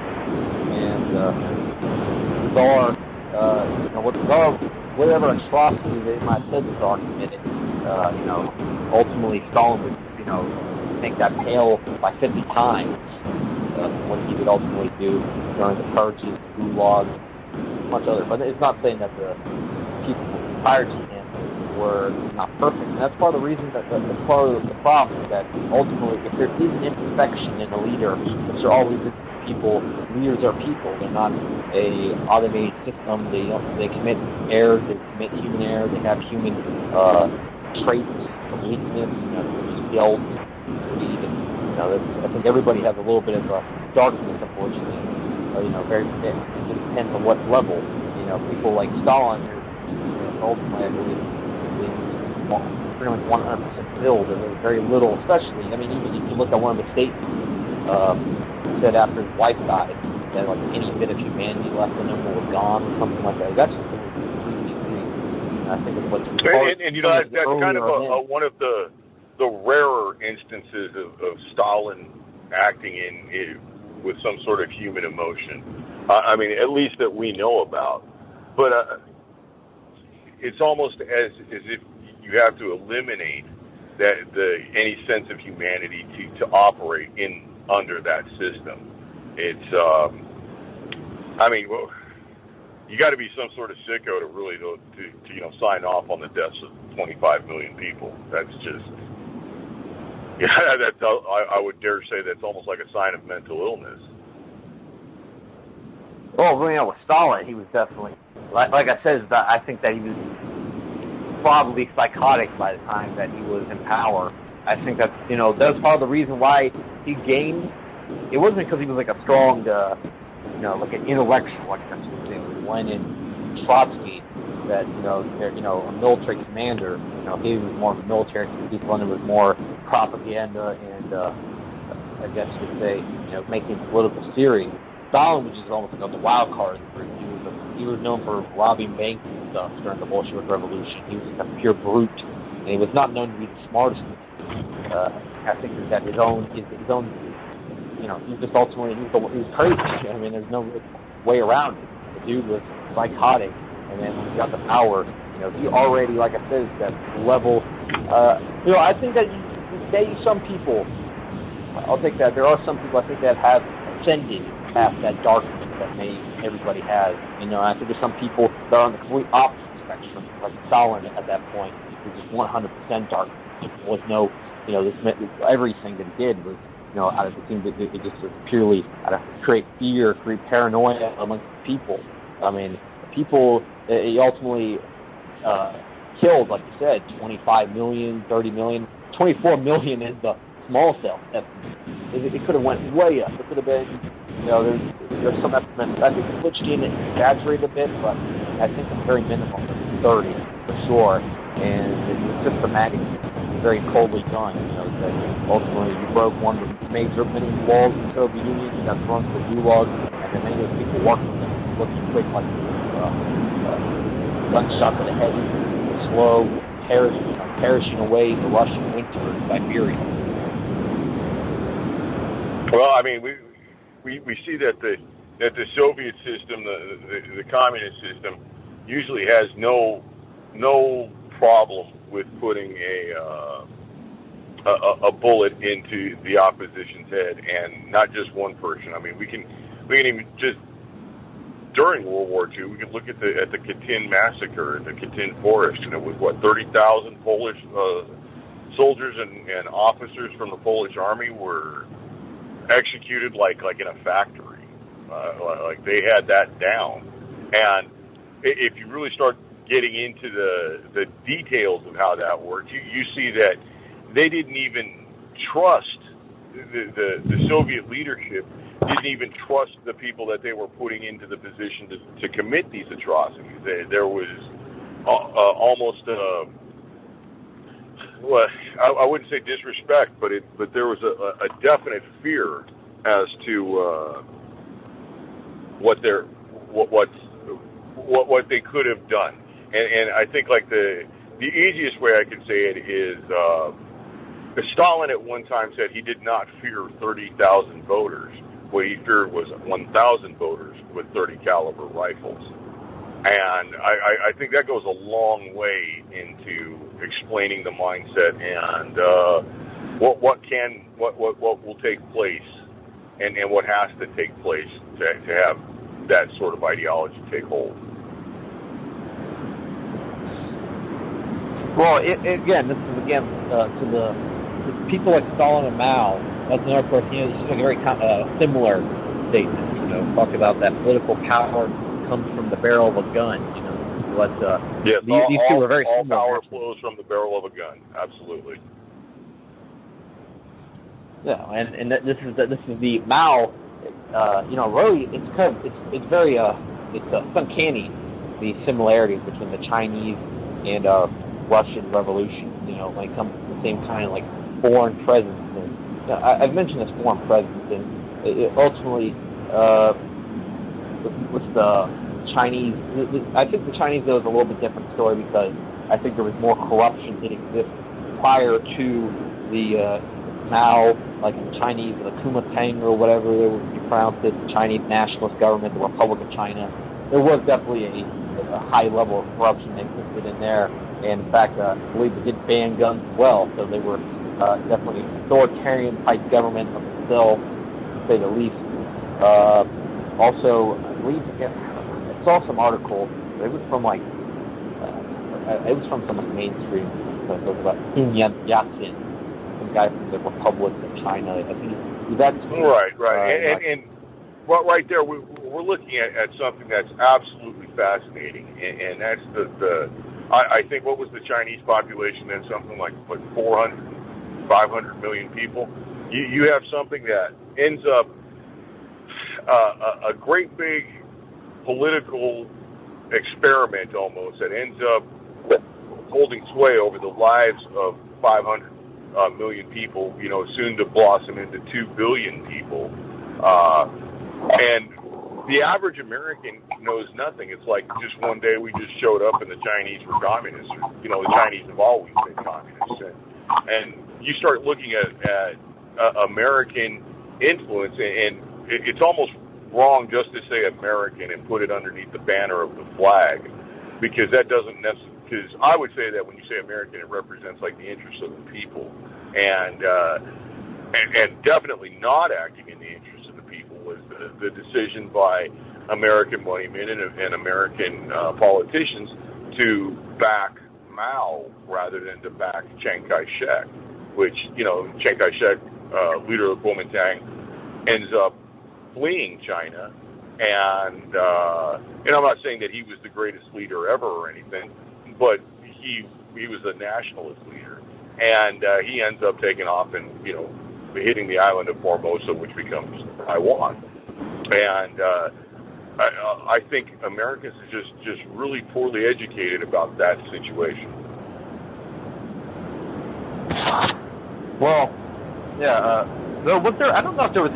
And the Tsar, whatever atrocity they might have said the Tsar committed, ultimately Stalin would, make that pale by 50 times what he would ultimately do during the purges, gulags, much other. But it's not saying that the people prior to him were not perfect. And that's part of the reason that's part of the problem is that ultimately, if there is an imperfection in a leader, if there always is people, leaders are people. They're not a automated system. They commit errors. They commit human errors. They have human traits of weakness, guilt, greed. I think everybody has a little bit of a darkness, unfortunately. It just depends on what level. People like Stalin, ultimately, I believe, is pretty much 100% filled, and there's very little, especially, even if you look at one of the statements said after his wife died, that like any bit of humanity left in him was gone, or something like that. That's just completely free. I think it's what's that's kind of one of the rarer instances of Stalin acting in with some sort of human emotion. At least that we know about. But it's almost as if you have to eliminate any sense of humanity to operate under that system. It's you got to be some sort of sicko to really to sign off on the deaths of 25 million people. That's just I would dare say that's almost like a sign of mental illness. Well, with Stalin, he was definitely, like I said, I think that he was probably psychotic by the time that he was in power. I think that's, that's part of the reason why he gained. It wasn't because he was like a strong, like an intellectual, like that's what they were. Lenin, Trotsky, that, a military commander, he was more military, Lenin was more propaganda and, I guess you could say, making political theory. Stalin was just almost like the wild card in the group. He was known for robbing banks and stuff during the Bolshevik Revolution. He was just a pure brute, and he was not known to be the smartest. I think that his own, he just ultimately, he was crazy. There's no way around it. The dude was psychotic, and then when he got the power, he already, like I said, that level. I think that some people, I'll take that. There are some people I think that have ascended past that darkness that everybody has. I think there's some people that are on the complete opposite spectrum, like Stalin at that point, was just 100% dark. There was no, everything that he did was, it seemed that it just was purely out of create fear, create paranoia amongst people. People he ultimately killed, like you said, 25 million, 30 million, 24 million is the small cell estimate. It could have went way up. It could have been, there's some estimates. I think Klitschkin exaggerated a bit, but I think it's very minimal, 30 for sure. And it's systematic, very coldly done. That ultimately you broke one of the major many walls in the Soviet Union, you got thrown to the gulag, and then many of those people walking looking quick, like gunshot to the head, slow, perishing away the Russian winter in Siberia. Well, I mean, we see that the Soviet system, the communist system, usually has no problem with putting a bullet into the opposition's head, and not just one person. I mean, we can even just during World War II, we can look at the Katyn massacre in the Katyn forest, and it was 30,000 Polish soldiers and officers from the Polish army were executed like in a factory. Like they had that down. And if you really start getting into the details of how that worked, you see that they didn't even trust the Soviet leadership. Didn't even trust the people that they were putting into the position to commit these atrocities. There was almost I wouldn't say disrespect, but there was a definite fear as to what they could have done. And I think like the easiest way I could say it is Stalin at one time said he did not fear 30,000 voters. What he feared was 1,000 voters with 30 caliber rifles. And I think that goes a long way into explaining the mindset and what will take place and what has to take place to have that sort of ideology take hold. Well, again, this is to the people like Stalin and Mao. That's another person. This is a very similar statement. Talk about that political power comes from the barrel of a gun. Yes, these two are very similar. All power flows from the barrel of a gun. Absolutely. Yeah, and this is the Mao. Really, it's very uncanny, the similarities between the Chinese and Russian Revolution. When it comes to the same kind of like foreign presence. And I've mentioned this foreign presence, and it ultimately with the Chinese. I think the Chinese though is a little bit different story because I think there was more corruption that existed prior to the Mao, like the Chinese, the Kuomintang or whatever you pronounce it, the Chinese nationalist government, the Republic of China. There was definitely a high level of corruption that existed in there. And in fact, I believe they did ban guns as well, so they were definitely authoritarian type government of itself, to say the least. Also, I believe I saw some article. It was from some mainstream. So it was about Sun Yat-sen, some guy from the Republic of China. I think that's right. And well, right there, we're looking at something that's absolutely fascinating, and that's I think what was the Chinese population then? Something like 400, 500 million people. You have something that ends up a great big political experiment almost that ends up holding sway over the lives of 500 million people, soon to blossom into 2 billion people. And the average American knows nothing. It's like just one day we just showed up and the Chinese were communists. The Chinese have always been communists. And you start looking at American influence, and it's almost wrong just to say American and put it underneath the banner of the flag, because that doesn't necessarily, because I would say that when you say American, it represents like the interests of the people, and definitely not acting in the interests of the people was the decision by American moneymen and American politicians to back Mao rather than to back Chiang Kai-shek, which, Chiang Kai-shek, leader of Kuomintang, ends up fleeing China And I'm not saying that he was the greatest leader ever or anything, but he was a nationalist leader. And he ends up taking off and, hitting the island of Formosa, which becomes Taiwan. And I think Americans are just really poorly educated about that situation. Well, yeah. I don't know if there was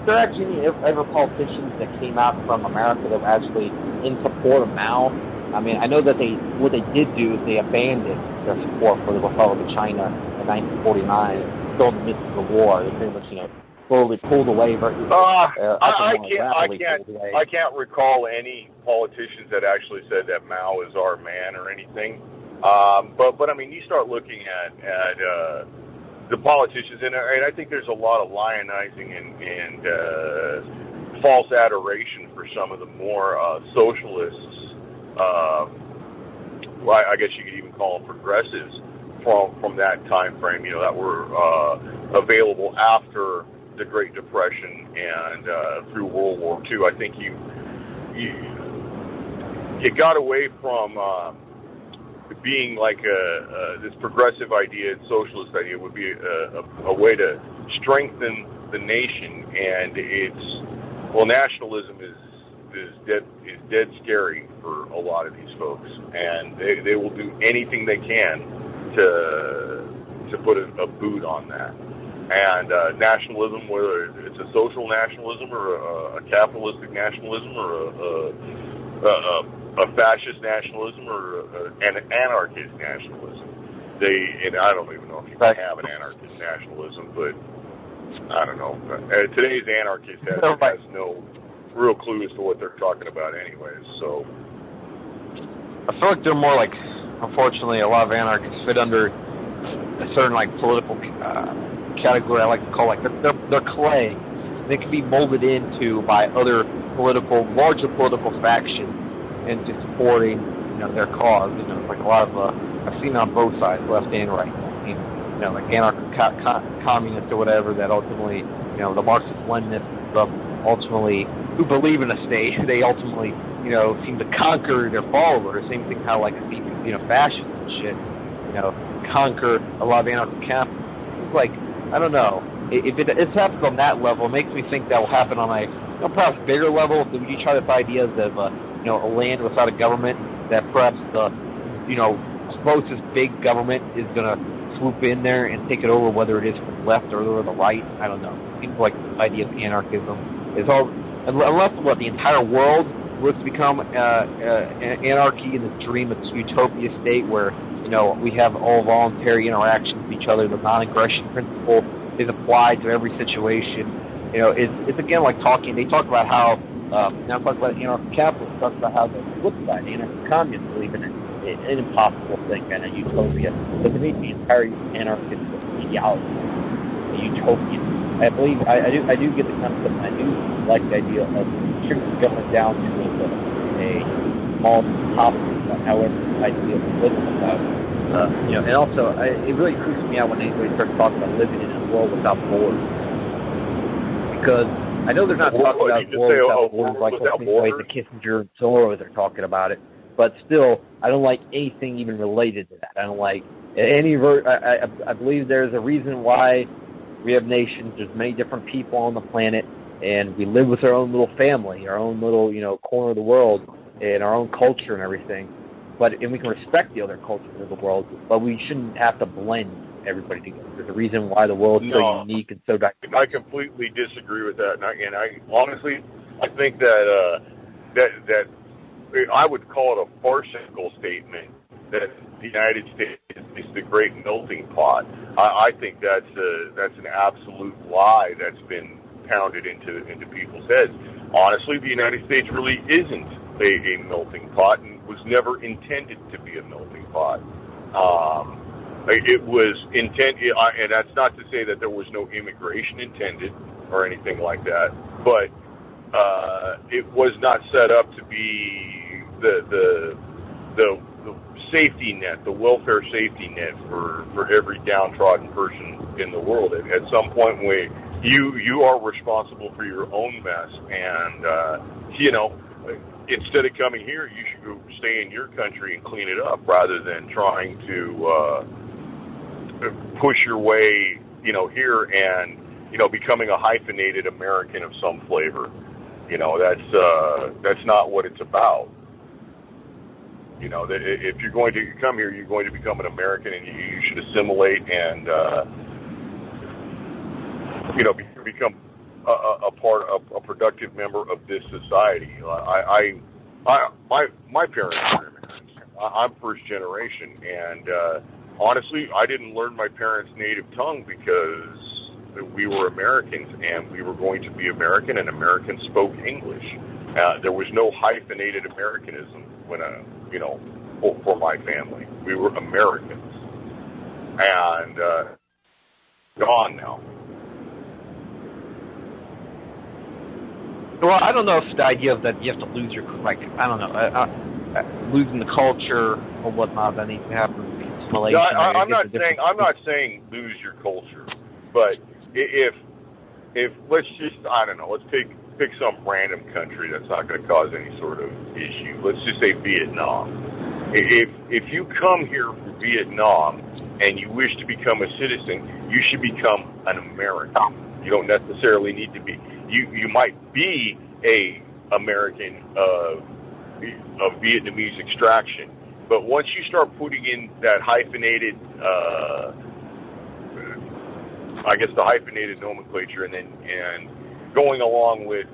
there actually ever politicians that came out from America that were actually in support of Mao? I mean, I know that what they did do is they abandoned their support for the Republic of China in 1949. Still in the midst of the war, they pretty much, slowly pulled away. I can't recall any politicians that actually said that Mao is our man or anything. But I mean, you start looking at the politicians, and I think there's a lot of lionizing and false adoration for some of the more socialists. I guess you could even call them progressives from that time frame, that were available after the Great Depression and through World War II. I think you got away from being like this progressive idea, socialist idea would be a way to strengthen the nation, and nationalism is dead scary for a lot of these folks, and they will do anything they can to put a boot on that. And nationalism, whether it's a social nationalism or a capitalistic nationalism or a fascist nationalism or an anarchist nationalism, and I don't even know if you can have an anarchist nationalism, but I don't know. Today's anarchist has no real clue as to what they're talking about anyways, so. I feel like they're more like, unfortunately, a lot of anarchists fit under a certain political category. I like to call they're clay. They can be molded into by other larger political factions into supporting their cause. It's like a lot of I've seen on both sides, left and right. Like anarcho-communists or whatever that ultimately, the Marxist-Leninists and stuff ultimately who believe in a state, they ultimately seem to conquer their followers. Same thing how fascists and shit, conquer a lot of anarcho-capitalists. It's like, I don't know. If it happens on that level, it makes me think that will happen on a perhaps bigger level. If you try this idea of a land without a government, that perhaps the closest big government is going to swoop in there and take it over, whether it is from the left or the right. I don't know. It seems like the idea of anarchism is all, unless the entire world was to become anarchy in this dream of utopia state where we have all voluntary interactions with each other. The non-aggression principle is applied to every situation. It's again like talking. They talk about how now talk about anarcho-capitalists. Talk about how the flip side, anarcho-communists, believe in an impossible thing and a utopia. But to me, the entire anarchist ideology, a utopia. I believe I do get the concept. I do like the idea of shrinking government down to a small possible, however, idea of political power. And also, it really creeps me out when anybody starts talking about living in a world without borders. Because I know they're not talking about world without borders like the Kissinger and Soros are talking about it. But still, I don't like anything even related to that. I don't like any. I believe there's a reason why we have nations. There's many different people on the planet, and we live with our own little family, our own little corner of the world, and our own culture and everything. And we can respect the other cultures of the world, but we shouldn't have to blend everybody together. There's a reason why the world is so unique and so diverse. I completely disagree with that, and I honestly, I think that I would call it a farcical statement that the United States is the great melting pot. I think that's an absolute lie that's been pounded into people's heads. Honestly, the United States really isn't a melting pot and was never intended to be a melting pot. It was intended, and that's not to say that there was no immigration intended or anything like that, but it was not set up to be the safety net, the welfare safety net for every downtrodden person in the world. At some point, you are responsible for your own mess, and instead of coming here, you should go stay in your country and clean it up, rather than trying to push your way, here and becoming a hyphenated American of some flavor. That's not what it's about. That if you're going to come here, you're going to become an American, and you should assimilate and become a productive member of this society. My parents are immigrants. I'm first generation, and honestly, I didn't learn my parents' native tongue because we were Americans, and we were going to be American, and Americans spoke English. There was no hyphenated Americanism when for my family. We were Americans, and gone now. Well, I don't know if the idea of that you have to lose your, I don't know, losing the culture or whatnot that needs to happen. No, I'm not saying lose your culture, but if let's just, I don't know, let's pick some random country that's not going to cause any sort of issue. Let's just say Vietnam. If you come here from Vietnam and you wish to become a citizen, you should become an American. You don't necessarily need to be. You might be a American of Vietnamese extraction, but once you start putting in that hyphenated, the hyphenated nomenclature, and going along with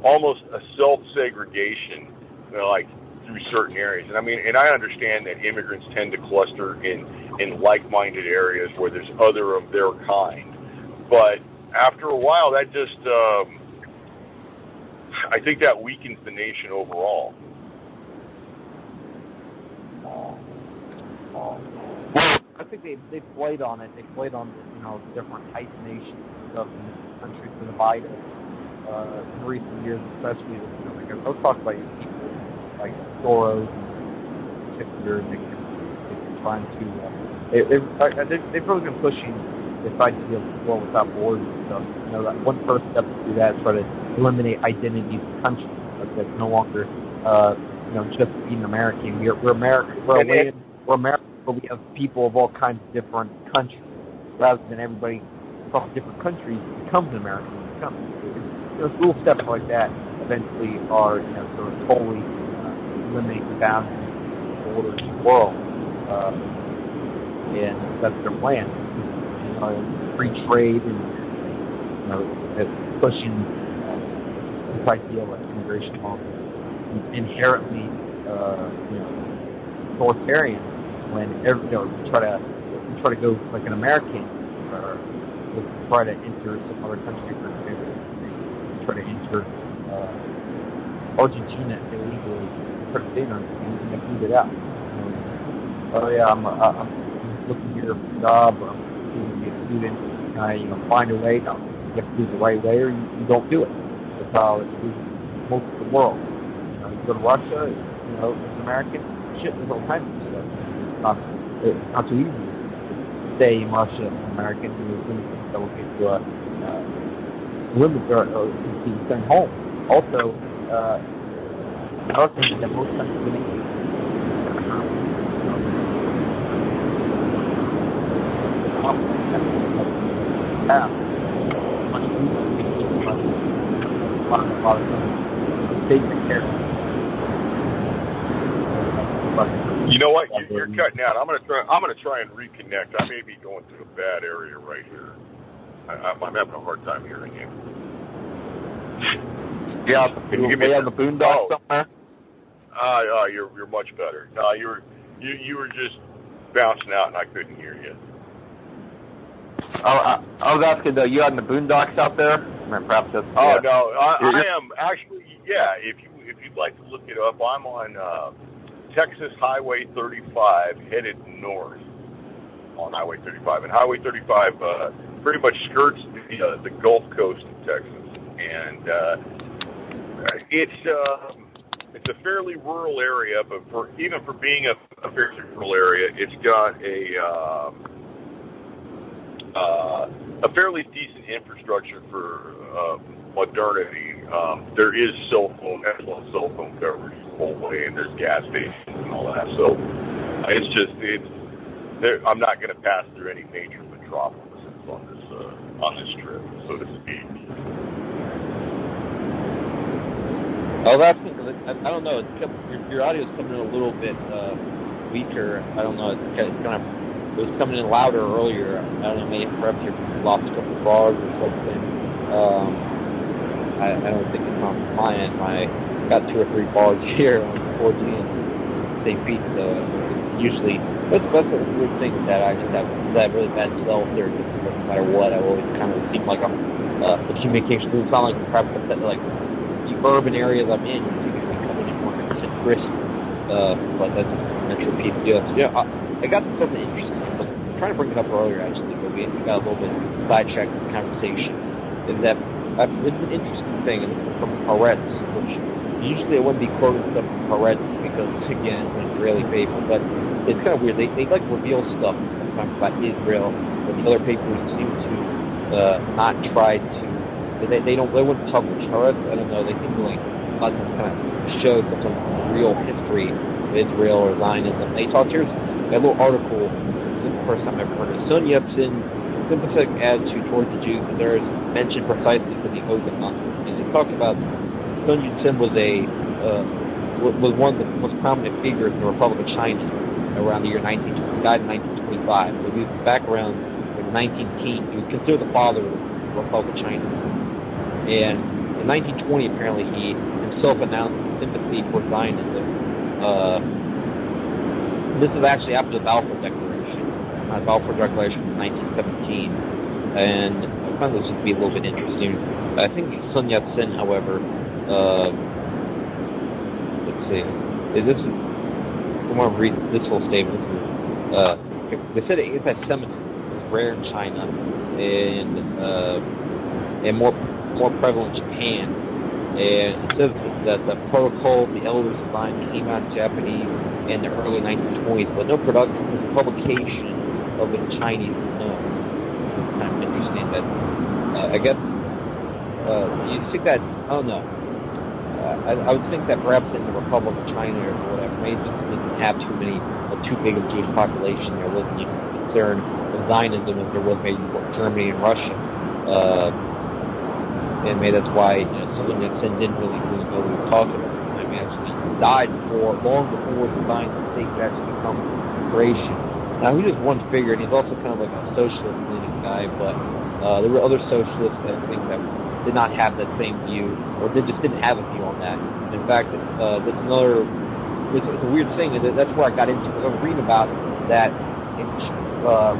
almost a self-segregation, like through certain areas. And I understand that immigrants tend to cluster in like-minded areas where there's other of their kind, but after a while, that just, I think that weakens the nation overall. I think they played on it. They played on different hyphenations and stuff in different countries to divide it. In recent years, especially, I was talking about people like Soros and Hitler, and they're trying to. They've really been pushing this idea of the world without borders and stuff. That one first step to do that is try to eliminate identities of countries. That's no longer, just being American. We're American. We're American, but we have people of all kinds of different countries. Rather than everybody from different countries becomes an American. Little steps like that eventually are, sort of totally eliminate the boundaries of the borders of the world. And that's their plan. Free trade and pushing this idea of immigration law inherently authoritarian. When you try to go like an American, or try to enter some other country, for example, try to enter Argentina illegally, try to stay there and move it out. I'm looking here for a job. To be a student, find a way. Now, you have to do it the right way, or you don't do it. That's how it's most of the world. You go to Russia, as an American, there's all kinds of stuff. It's not too easy to stay in Russia as an American. There's limits that will get to limits or to send home. Also, another thing that most countries do You know what? You're cutting out. I'm gonna try and reconnect. I may be going through a bad area right here. I'm having a hard time hearing you. Yeah, can you give me on the boondocks somewhere? You're much better. No, you were just bouncing out, and I couldn't hear you. I was asking, though, you on the boondocks out there? Perhaps that's. Oh no, I am actually. Yeah, if you'd like to look it up, I'm on Texas Highway 35, headed north on Highway 35, and Highway 35 pretty much skirts the Gulf Coast of Texas, and it's a fairly rural area, but even for being a fairly rural area, it's got a fairly decent infrastructure for modernity. There is excellent cell phone coverage the whole way, and there's gas stations and all that. So I'm not going to pass through any major metropolises on this trip, so to speak. Oh, I don't know. Your audio's coming in a little bit weaker. I don't know. It was coming in louder earlier. I don't know. Maybe perhaps you lost a couple of bars or something. I don't think it's on my end. I got 2 or 3 bars here on 4G and same feet. So usually, that's a weird thing that I just have that really bad cell service. No matter what, I always kind of seem like I'm the communication doesn't sound like perhaps like the urban areas I'm in. You can be coming in 100% crisp. But that's a metro piece. Yeah, I got something interesting. I was trying to bring it up earlier, actually, but we got a little bit sidetracked in the conversation. Is that it's an interesting thing from Haaretz, which usually I wouldn't be quoting stuff from Haaretz because, again, it's Israeli paper, but it's kind of weird. They like reveal stuff sometimes about Israel, but the other papers seem to not try to. They wouldn't publish. Haaretz, I don't know. They seem to like kind of show some real history of Israel or Zionism. They talked here's a little article. This is the first time I've ever heard of Sun Yat-sen's sympathetic attitude towards the Jews. And there's mentioned precisely for the Ozen conflict. And they talked about Sun Yat-sen was one of the most prominent figures in the Republic of China around the year 1920. He died in 1925. So he was back around in the 1910s. He was considered the father of the Republic of China. And in 1920, apparently, he himself announced sympathy for Zionism. This is actually after the Balfour Declaration. The Balfour Declaration from 1917. And I find this to be a little bit interesting. I think Sun Yat-sen, however, let's see. I want to read this whole statement. They said anti-Semitism is rare in China and more prevalent in Japan. And it says that the protocol of the elders of Zion came out in Japanese in the early 1920s, but no publication of it in Chinese is known. It's kind of interesting that, I guess, you think that, I don't know. I would think that perhaps in the Republic of China or whatever, maybe it didn't have too big of a Jewish population. There wasn't even concern of Zionism as there was maybe for Germany and Russia. And maybe that's why Sun Yat-sen didn't really know what we were talking about. I mean, actually died long before the Zionist state could actually become creation. Now, he was one figure, and he's also kind of like a socialist-leaning guy, but there were other socialists that I think that did not have that same view, or they just didn't have a view on that. In fact, it's a weird thing. That's where I got into, because I was reading about that in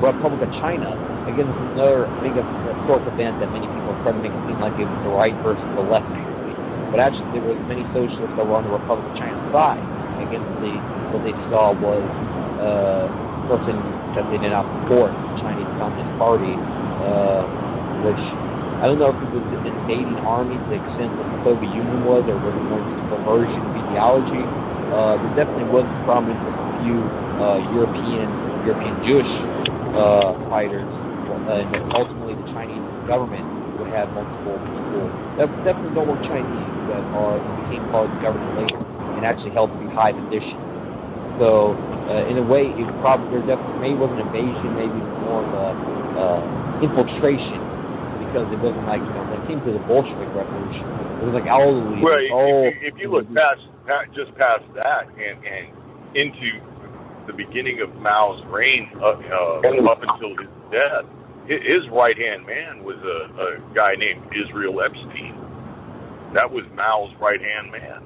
Republic of China. Again, this is another, I think, a historic event that many people try to make it seem like it was the right versus the left. But actually, there were many socialists that were on the Republic of China's side. Again, what they saw was a person that they did not support, the Chinese Communist Party, which I don't know if it was an invading army to the extent that the Soviet Union was, or was it more just a perversion of ideology. There definitely was a problem with a few European Jewish fighters, and ultimately the Chinese government would have multiple people that definitely don't look Chinese that became part of the government later and actually held to be high position. So in a way, there definitely wasn't an invasion, maybe more of a infiltration. Because it wasn't like, when it came to the Bolshevik Revolution, it was like all the leaders. Well, if you look past that and into the beginning of Mao's reign up until his death, his right-hand man was a guy named Israel Epstein. That was Mao's right-hand man.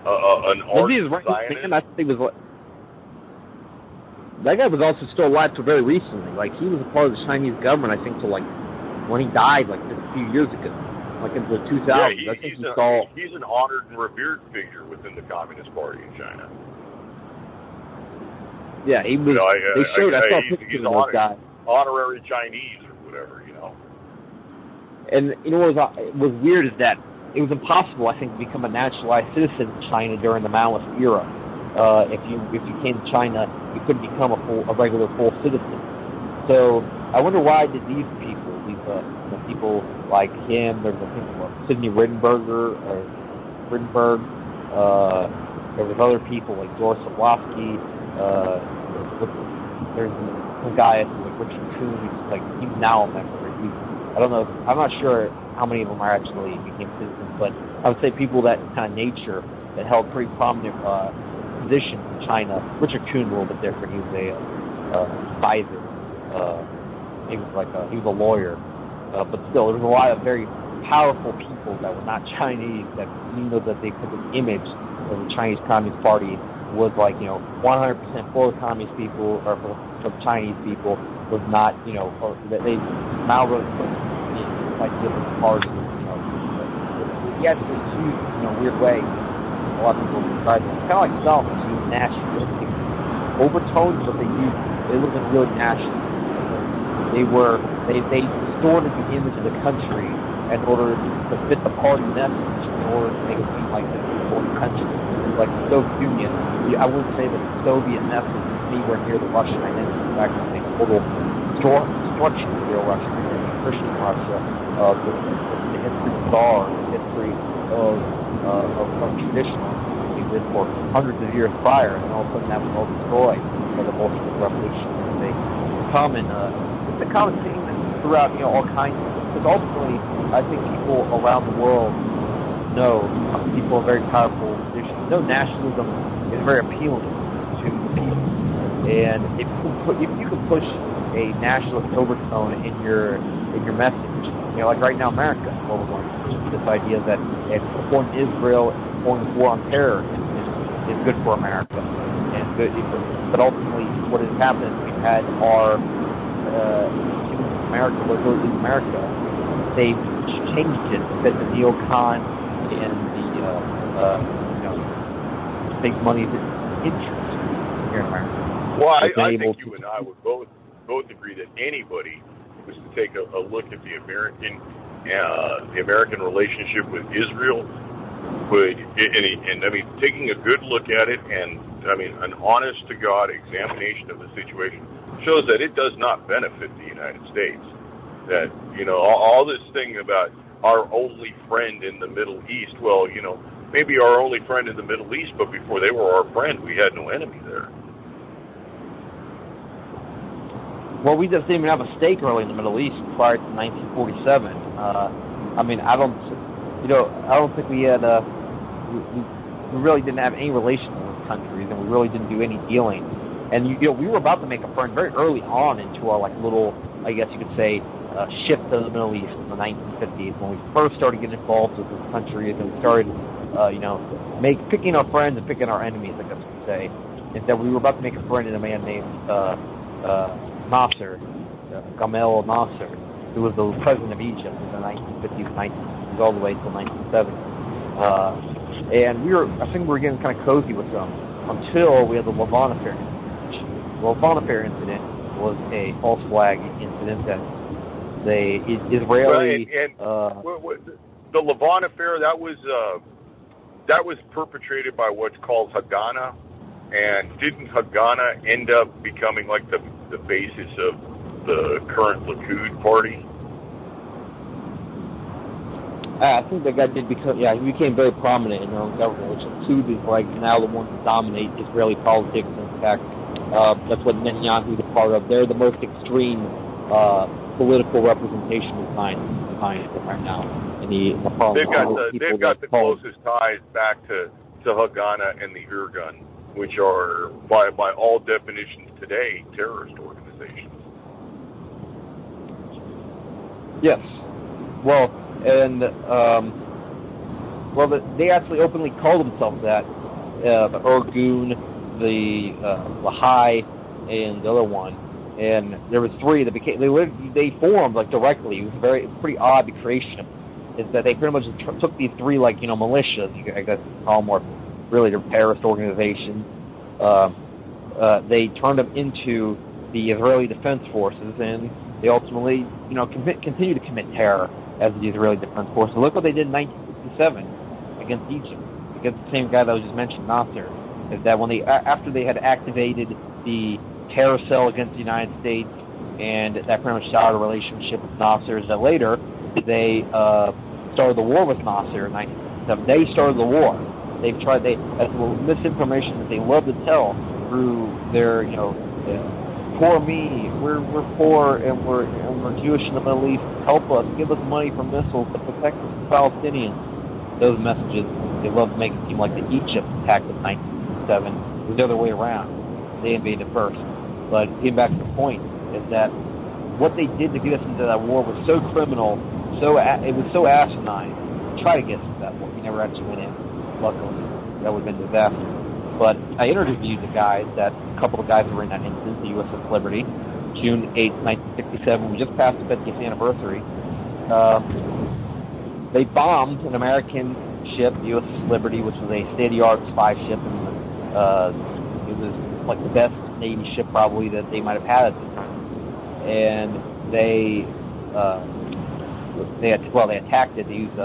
An arch Zionist. I think it was that guy was also still alive till very recently. Like, he was a part of the Chinese government, I think, till, like, when he died, like, just a few years ago. Like, in the 2000s. Yeah, he's an honored and revered figure within the Communist Party in China. Yeah, he was, they showed, I saw pictures of those guys. Honorary Chinese or whatever, And, what was weird is that it was impossible, I think, to become a naturalized citizen in China during the Maoist era. If you came to China, you couldn't become a regular full citizen. So I wonder why did these people, people like him, there's I think Sidney Rittenberg, there was other people like Doris Orlowski, there's some guy like Richard Kuhn, he's now a member. I don't know, I'm not sure how many of them are actually became citizens, but I would say people that kind of nature that held pretty prominent positions in China. Richard Kuhn, a little bit different. He was a advisor. He was a lawyer, but still, there was a lot of very powerful people that were not Chinese that that they put the image of the Chinese Communist Party was 100% for the Communist people or for Chinese people was not or that they now really put different parties. Yes, it's used in a weird way. A lot of people describe it. It's kind of like Stalin, to use nationalistic overtones, but they wasn't really national. They distorted the image of the country in order to fit the party message, in order to make it seem like the country. Like the Soviet Union, I wouldn't say that the Soviet message is anywhere near the Russian identity. In fact, I think total destruction of real Russian identity, Christian Russia, the history of Tsar, the history of traditional existed for hundreds of years prior, and all of a sudden that was all destroyed by the Bolshevik Revolution. It's a common theme throughout all kinds of. Because ultimately, I think people around the world know people in very powerful positions. Know nationalism is very appealing to people, and if you can push a nationalist overtone in your message, like right now, America, well, we're going to push this idea that supporting Israel, supporting the war on terror is good for America, and good. But ultimately, what has happened is we've had our America, what really is America. They've changed it to fit the neocon and the big money interest here in America. Well, I think you and I would both agree that anybody was to take a look at the American relationship with Israel would, and I mean, taking a good look at it, and I mean, an honest to God examination of the situation shows that it does not benefit the United States. That, all this thing about our only friend in the Middle East, well, maybe our only friend in the Middle East, but before they were our friend, we had no enemy there. Well, we just didn't even have a stake really in the Middle East prior to 1947. I mean, I don't think we had, we really didn't have any relations with those countries, and we really didn't do any dealing. And, we were about to make a friend very early on into our, little, I guess you could say, shift to the Middle East in the 1950s when we first started getting involved with those countries and we started, picking our friends and picking our enemies, I guess you could say. Is that we were about to make a friend in a man named Nasser, Gamal Nasser, who was the president of Egypt in the 1950s, 1960s, all the way until 1970. And I think we were getting kind of cozy with them until we had the Lavon Affair. The Lavon Affair incident was a false flag incident that the Israeli the Lavon Affair that was perpetrated by what's called Haganah, and didn't Haganah end up becoming like the basis of the current Likud party? I think that guy did because he became very prominent in their own government, which Likud is now the ones that dominate Israeli politics. In fact, that's what Netanyahu is a part of. They're the most extreme political representation behind it right now. In the parliament. They've got the closest ties back to Haganah and the Irgun, which are by all definitions today terrorist organizations. Yes. Well, and they actually openly call themselves that. The Irgun, the Lahai, and the other one. And there was three that they formed directly. It was pretty odd creation. Is that they pretty much took these three militias, I guess call them, or really they're terrorist organizations. They turned them into the Israeli Defense Forces, and they ultimately continue to commit terror as the Israeli Defense Forces. Look what they did in 1967 against Egypt, against the same guy that was just mentioned, Nasser. Is that after they had activated the terror cell against the United States, and that pretty much started a relationship with Nasser. That later they started the war with Nasser in 1967. They started the war. They've tried. That's misinformation that they love to tell through their, poor me. We're poor and we're Jewish in the Middle East. Help us. Give us money for missiles to protect the Palestinians. Those messages, they love to make it seem like that Egypt attacked in 1967. It was the other way around. They invaded first. But getting back to the point is that what they did to get us into that war was so criminal, it was so asinine. Try to get us into that war. We never actually went in. Luckily, that would have been disaster. But I interviewed a couple of guys who were in that instance, the USS Liberty, June 8, 1967. We just passed the 50th anniversary. They bombed an American ship, the USS Liberty, which was a state-of-the-art spy ship, and it was like the best Navy ship probably that they might have had at the time. And they attacked it. They used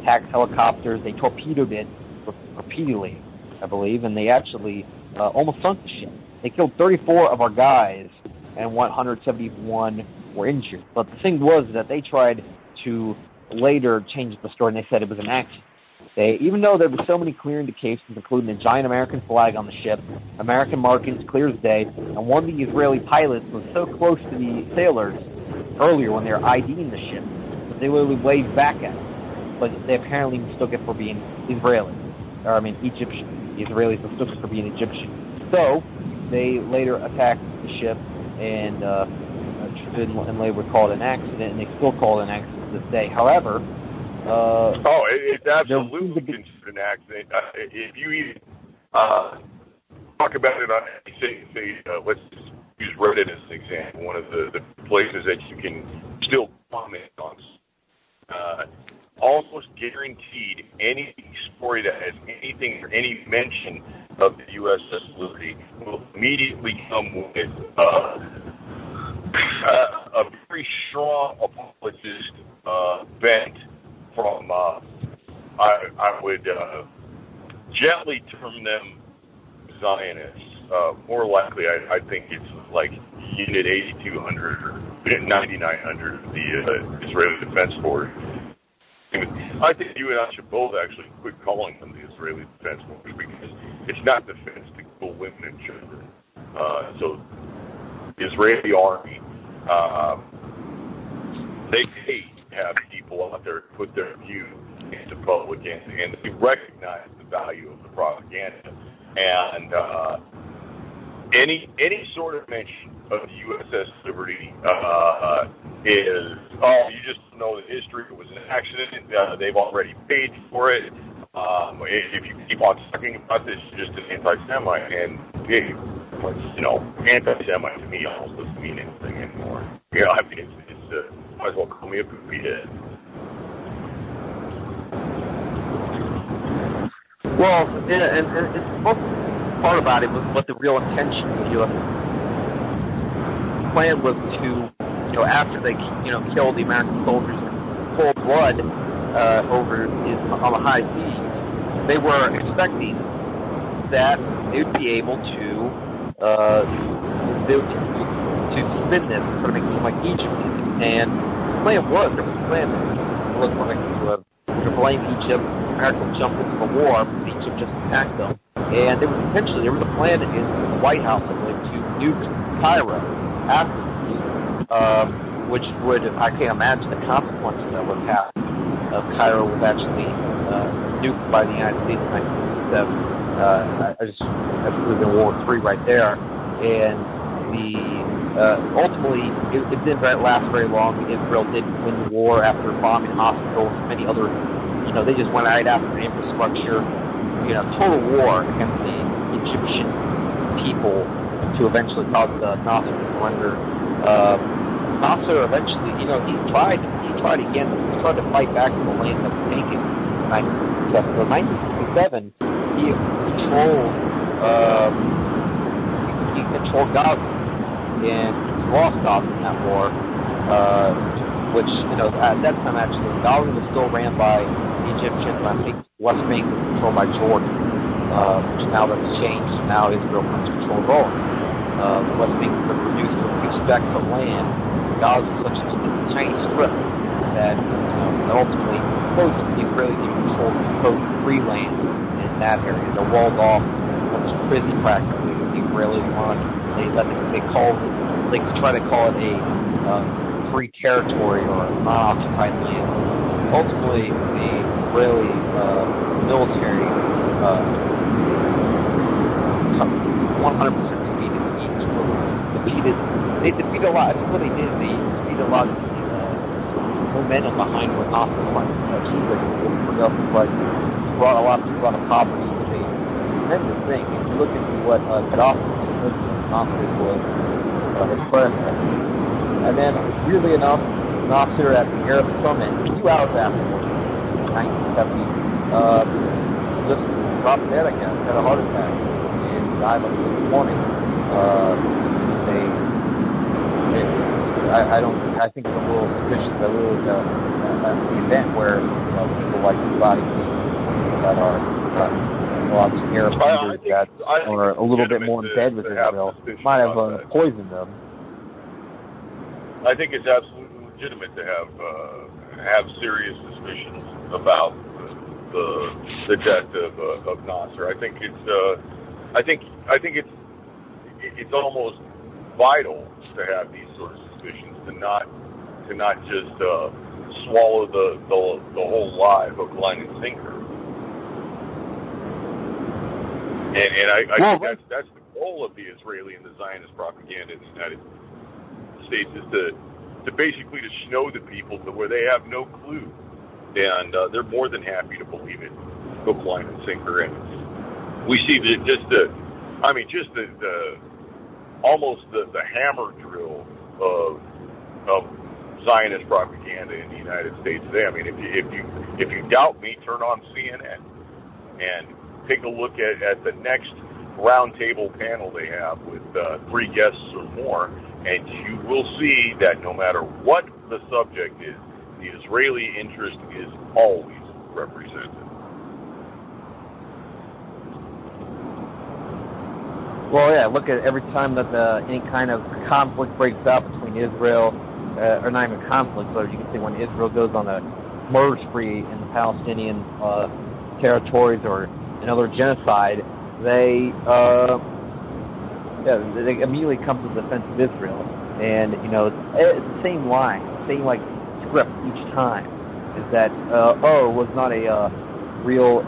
attack helicopters. They torpedoed it repeatedly, I believe, and they actually almost sunk the ship. They killed 34 of our guys, and 171 were injured. But the thing was that they tried to later change the story, and they said it was an accident. Even though there were so many clear indications, including a giant American flag on the ship, American markings clear as day, and one of the Israeli pilots was so close to the sailors earlier when they were IDing the ship that they literally waved back at them. But they apparently mistook it for being Egyptian. The Israelis mistook it for being Egyptian. So they later attacked the ship, and later would call it an accident, and they still call it an accident to this day. However, it's absolutely considered an accident. If you even talk about it on, let's use Reddit as an example, one of the places that you can still comment on. Almost guaranteed any story that has anything or any mention of the USS Liberty will immediately come with a very strong apologist bent from, I would gently term them Zionists. More likely, I think it's like Unit 8200 or 9900 of the Israeli Defense Force. I think you and I should both actually quit calling them the Israeli Defense Force because it's not defense to kill women and children. So the Israeli Army, they hate to have people out there put their view into public, and they recognize the value of the propaganda. And any sort of mention of the USS Liberty is, you just know the history. It was an accident. They've already paid for it. If you keep on talking about this, you're just an anti-Semite. And, anti-Semite to me almost doesn't mean anything anymore. I mean, it's might as well call me a goofy head. Well, and it's most part about it was what the real intention of the U.S. plan was to, after they, killed the American soldiers in cold blood on the high seas, they were expecting that they would be able to spin this, sort of make it seem like Egypt. And the plan was, to blame Egypt. America would jump into the war, Egypt just attacked them. And there was a plan in the White House, I believe, to nuke Cairo after which would, I can't imagine the consequences that would have if Cairo was actually nuked by the United States in 1967. That's been World War III right there. And ultimately, it didn't last very long. Israel did win the war after bombing hospitals and many other, they just went right after the infrastructure. Total war against the Egyptian people to eventually cause Nasser to surrender. Nasser eventually, he tried again. He tried to fight back to the land that was taken in 1967. So in 1967, he controlled Gaza, and lost Gaza in that war, which, at that time, actually, Gaza was still ran by the Egyptians. I think West Bank was controlled by Jordan, which now that's changed. Now Israel has control of all. West being the producer, respect the land. Gaza is such a tiny strip that ultimately most of the Israelis even control totally free land in that area. They're walled off from prison practically. The Israelis want they try to call it a free territory or a non-occupied land. Ultimately, the Israeli military 100% defeated. They defeated a lot. I think what they did, they defeated a lot of momentum behind what Nasser wanted to achieve. But it brought a lot of people out of poverty. Which is a tremendous thing. If you look at what Gaddafi Nasser was his predecessor. And then, weirdly enough, Nasser at the Arab Summit, 2 hours afterwards, 1970, just dropped dead again, had a heart attack, and died like this morning. I think it's a little suspicious that it was an event where people like Saudi that are obviously Arab leaders that are a little bit more in bed with Israel might have poisoned them. I think it's absolutely legitimate to have serious suspicions about the death of Nasser. I think it's almost vital to have these sort of suspicions, to not just swallow the whole lie hook, line, and sinker. And I think that's the goal of the Israeli and the Zionist propaganda in the United States, is to basically to show the people to where they have no clue, and they're more than happy to believe it, hook, line, and sinker. And we see the almost the hammer drill of Zionist propaganda in the United States today. I mean, if you doubt me, turn on CNN and take a look at the next roundtable panel they have with 3 guests or more, and you will see that no matter what the subject is, the Israeli interest is always represented. Well, yeah, look at every time that any kind of conflict breaks out between Israel, or not even conflict, but you can say when Israel goes on a murder spree in the Palestinian territories or another genocide, they immediately come to the defense of Israel. And, it's the same line, same script each time, is that, it was not a real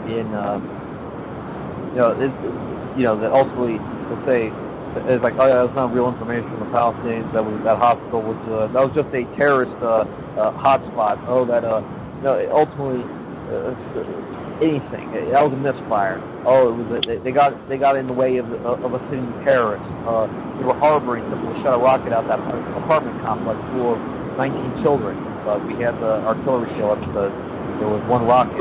that ultimately will say, it's like, that's not real information from the Palestinians, that hospital was, that was just a terrorist hotspot. Ultimately, anything. That was a misfire. They got in the way of a sitting terrorist. They were harboring them. They shot a rocket out that apartment complex full of 19 children. We had the artillery show up because there was one rocket.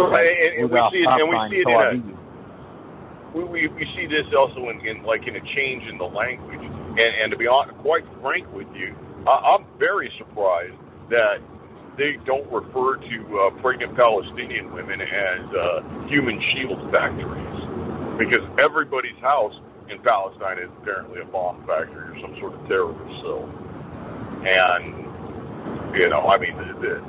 We see this also in a change in the language. And to be honest, quite frank with you, I'm very surprised that they don't refer to pregnant Palestinian women as human shield factories, because everybody's house in Palestine is apparently a bomb factory or some sort of terrorist cell. And the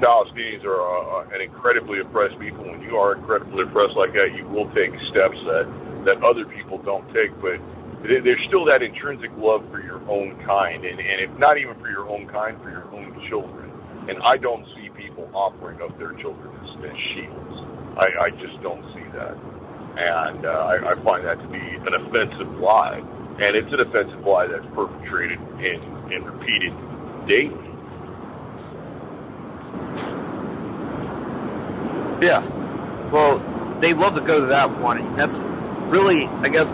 Palestinians are an incredibly oppressed people. When you are incredibly oppressed like that, you will take steps that other people don't take. But there's still that intrinsic love for your own kind, and if not even for your own kind, for your own children. And I don't see people offering up their children as shields. I just don't see that. And I find that to be an offensive lie. And it's an offensive lie that's perpetrated and repeated daily. Yeah. Well, they love to go to that one. That's really, I guess,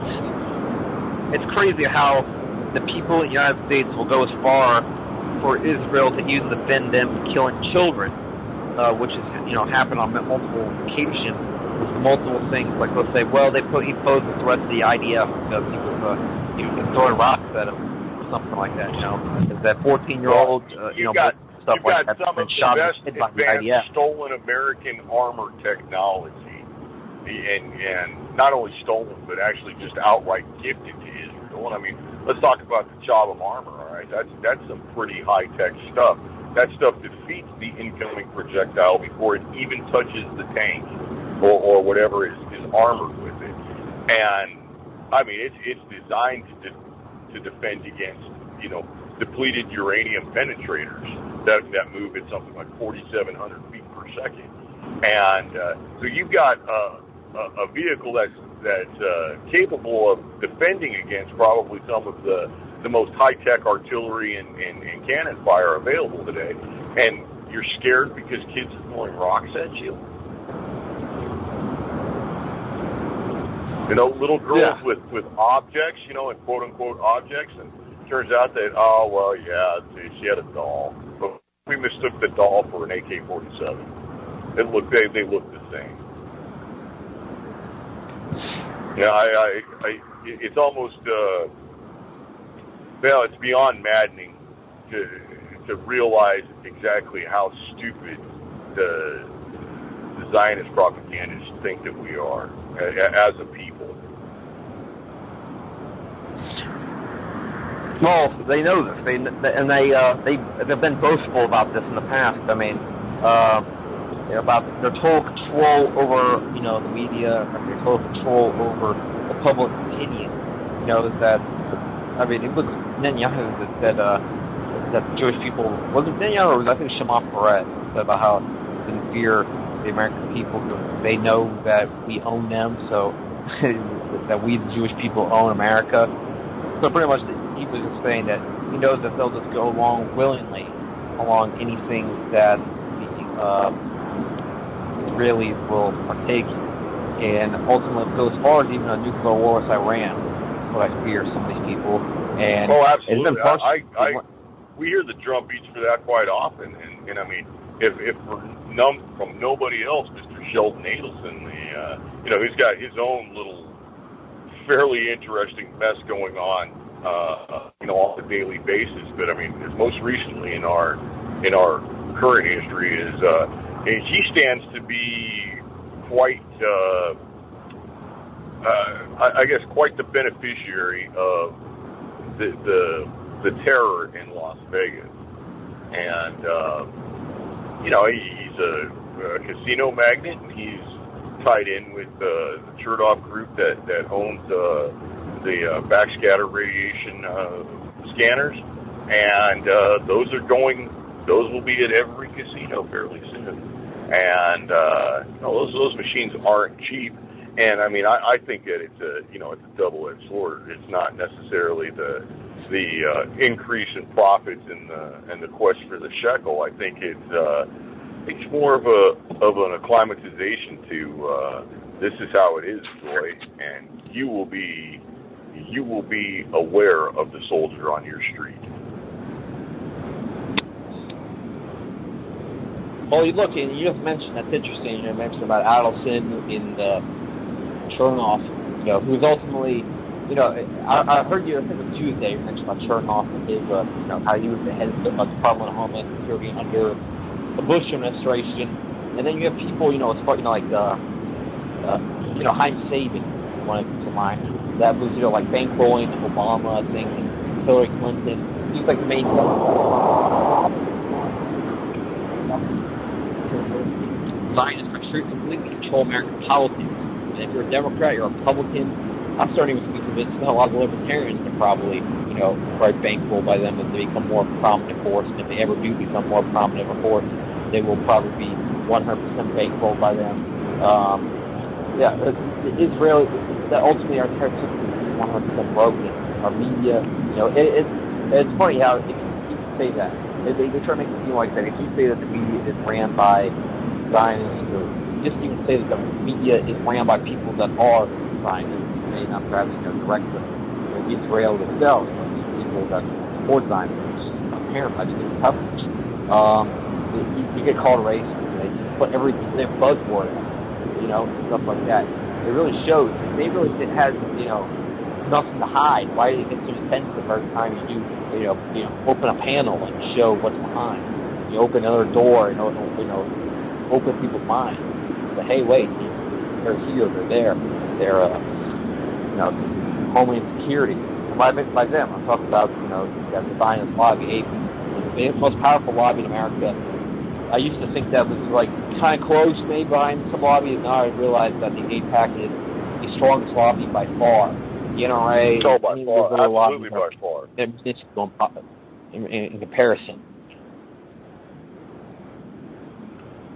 it's crazy how the people in the United States will go as far for Israel to even defend them from killing children, which has happened on multiple occasions with multiple things. Like, let's say, well, he posed the threat to the IDF because he was throwing rocks at him or something like that. Is that 14-year-old? You've got some of the best by the IDF. stolen American armor technology and not only stolen, but actually just outright gifted to Israel. And I mean, let's talk about the Chalum armor. All right, that's some pretty high tech stuff. That stuff defeats the incoming projectile before it even touches the tank or whatever is armored with it. And I mean, it's designed to defend against, you know, depleted uranium penetrators that move at something like 4,700 feet per second. And so you've got a vehicle that's capable of defending against probably some of the most high-tech artillery and cannon fire available today. And you're scared because kids are throwing rocks at you? You know, little girls with objects, you know, and quote-unquote objects, and it turns out that, oh, well, yeah, she had a doll. But we mistook the doll for an AK-47. They look the same. Yeah, it's almost, well, it's beyond maddening to realize exactly how stupid the Zionist propagandists think that we are as a people. Well, they know this, they've been boastful about this in the past. I mean, about their total control over, you know, the media, their total control over the public opinion. You know, that, I mean, it was Netanyahu that said that Jewish people, was it Netanyahu or was I think Shimon Peres, said about how they didn't fear the American people because they know that we own them, so that we, the Jewish people, own America. So pretty much he was just saying that he knows that they'll just go along willingly along anything that the Israelis will partake in, and ultimately go as far as even a nuclear war with Iran. What I fear some of these people. And absolutely. We hear the drum beats for that quite often, and I mean, if from nobody else, Mr. Sheldon Adelson, you know, he's got his own little fairly interesting mess going on, you know, on a daily basis. But I mean, most recently in our current history is he stands to be quite, I guess, quite the beneficiary of the terror in Las Vegas, and you know, he's a casino magnate, and he's tied in with the Chertoff group that owns the backscatter radiation scanners, and those will be at every casino fairly soon, and you know, those machines aren't cheap. And I mean, I think that it's a double-edged sword. It's not necessarily the increase in profits and the quest for the shekel. I think it's more of an acclimatization to this is how it is, Joy, and you will be aware of the soldier on your street. Well, you look, and you just mentioned, that's interesting. You mentioned about Adelson in Chernoff, you know, who's ultimately, you know, I heard you, I think it was Tuesday, you mentioned about Chernoff and his, you know, how he was the head of the Department of Homeland Security under the Bush administration. And then you have people, you know, as far, you know, like, you know, Haim Sabin, one to mind, that was, you know, like bankrolling Obama, I think, and Hillary Clinton. He's like the main Zionists completely control American politics. And if you're a Democrat, you're a Republican, I'm starting to be convinced that a lot of libertarians are probably, you know, quite bankable by them as they become more prominent force. And if they ever do become more prominent force, they will probably be 100% bankable by them. Yeah, Israel, that ultimately our entire system is 100% broken. Our media, you know, it's funny how if you say that. They try to make it seem like that. If you say that the media is ran by Zionists, or just even say that the media is ran by people that are Zionists, may not perhaps, you know, direct them to Israel itself, but these people that support Zionists, apparent by just coverage. You get called racist. They put everything, they buzzword, you know, stuff like that. It really shows. They really has, you know, nothing to hide. Why do you get so defensive every time you do, you know, open a panel and show what's behind? You open another door and, you know, open people's minds. But hey, wait, military heroes are there. They're, Homeland Security. And by them, I'm talking about, that the Zionist lobby, the most powerful lobby in America. I used to think that was like kind of close, maybe behind some lobbies. Now I realize that the AIPAC is the strongest lobby by far. The NRA, by far, absolutely by far. In comparison.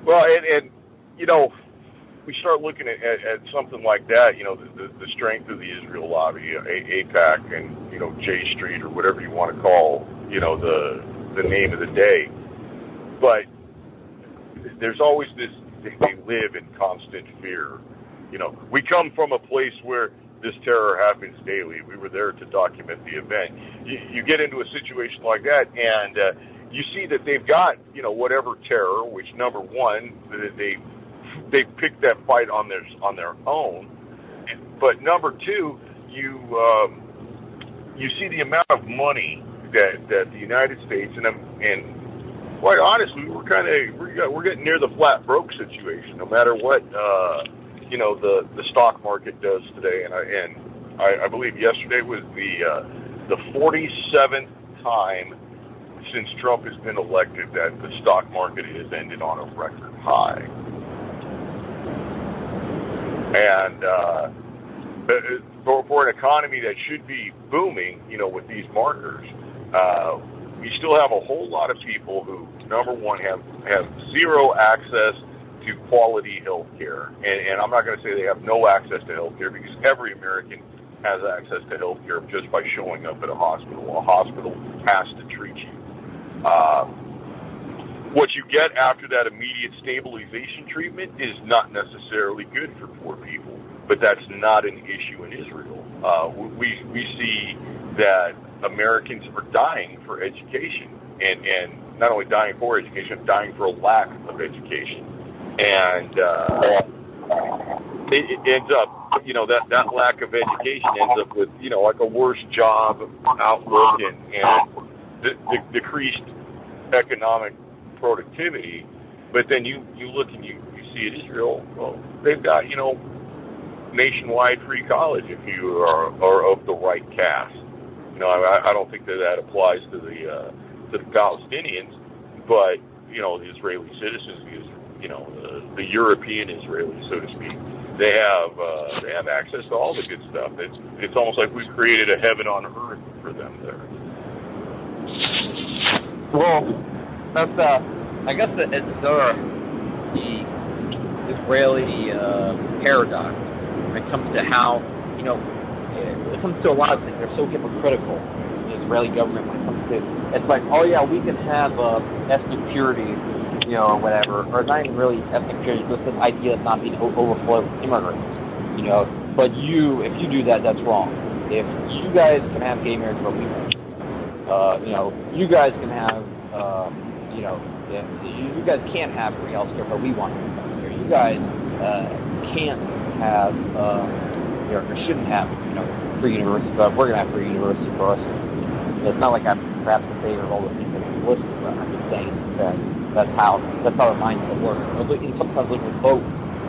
Well, and we start looking at something like that, the strength of the Israel lobby, AIPAC, and, J Street, or whatever you want to call, the name of the day. But there's always this, they live in constant fear. We come from a place where this terror happens daily. We were there to document the event. You get into a situation like that, and you see that they've got, whatever terror, which, number one, they picked that fight on their own. But number two, you see the amount of money that the United States and quite honestly, we're getting near the flat broke situation. No matter what the stock market does today, and I believe yesterday was the 47th time since Trump has been elected that the stock market has ended on a record high. And for an economy that should be booming, with these markers, we still have a whole lot of people who, number one, have zero access to quality health care. And I'm not going to say they have no access to health care, because every American has access to health care just by showing up at a hospital. A hospital has to treat you. What you get after that immediate stabilization treatment is not necessarily good for poor people, but that's not an issue in Israel. We see that Americans are dying for education, and not only dying for education, dying for a lack of education. And it ends up, that lack of education ends up with, like a worse job outlook and decreased economic productivity. But then you look and you see at Israel, well, they've got, nationwide free college if you are of the right caste. I don't think that applies to the Palestinians, but the Israeli citizens, the European Israelis, so to speak, they have access to all the good stuff. It's almost like we've created a heaven on earth for them there. Well, that's I guess the Israeli paradox when it comes to how when it comes to a lot of things, they're so hypocritical. The Israeli government, when it comes to, it's like, oh yeah, we can have ethnic purity, or whatever, or not even really ethnic purity, just this idea of not being overflowed with immigrants, But if you do that, that's wrong. If you guys can have gay marriage, but we won't. You guys can have, you guys can't have free health care, but we want health care. You guys can't have, or shouldn't have, free university, but we're going to have free university for us. It's not like I'm perhaps in favor of all the things that you listed, but I'm just saying that that's how the mindset works. And sometimes when we vote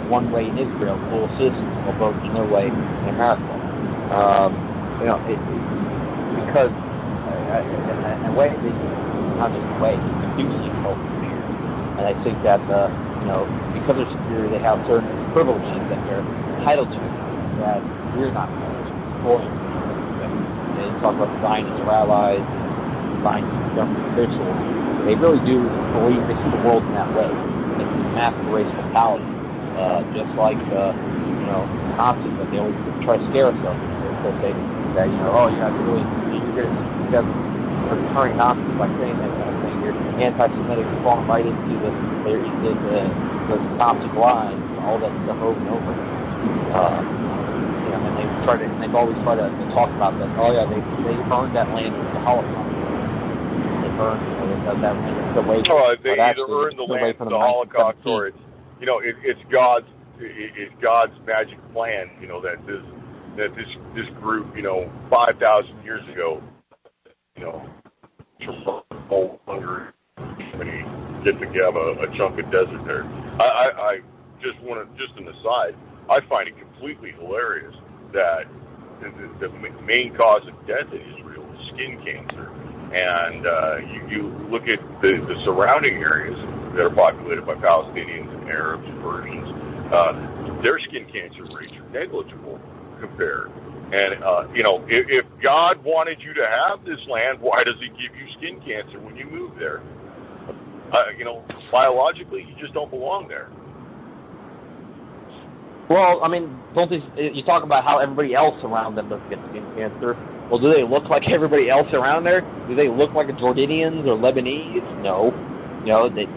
one way in Israel, full citizens will vote another way in America. Because in a way, not just in a way, they do seek health care. And I think that, because they're superior, they have certain privileges that they're entitled to that we're not going to. They talk about Zionist rabbis, Zionist government officials. They really do believe they see the world in that way. It's a massive race mentality, just like Nazis, but they always try to scare us of. Because they say, you guys are turning Nazis by saying that kind of thing. You're anti-Semitic, falling right into the Nazi lies, all that stuff over and over. And they've always tried to talk about that. Oh yeah, they burned that land with the Holocaust. They burned that land away. They either earned the land with the Holocaust, or it's God's magic plan. That this group, 5,000 years ago, Hungary, get to have a chunk of desert there. I just want to, just an aside, I find it completely hilarious that the main cause of death in Israel is skin cancer. And you look at the surrounding areas that are populated by Palestinians and Arabs and Persians, their skin cancer rates are negligible compared. And, if God wanted you to have this land, why does he give you skin cancer when you move there? Biologically, you just don't belong there. Well, I mean, you talk about how everybody else around them doesn't get skin cancer. Well, do they look like everybody else around there? Do they look like Jordanians or Lebanese? No.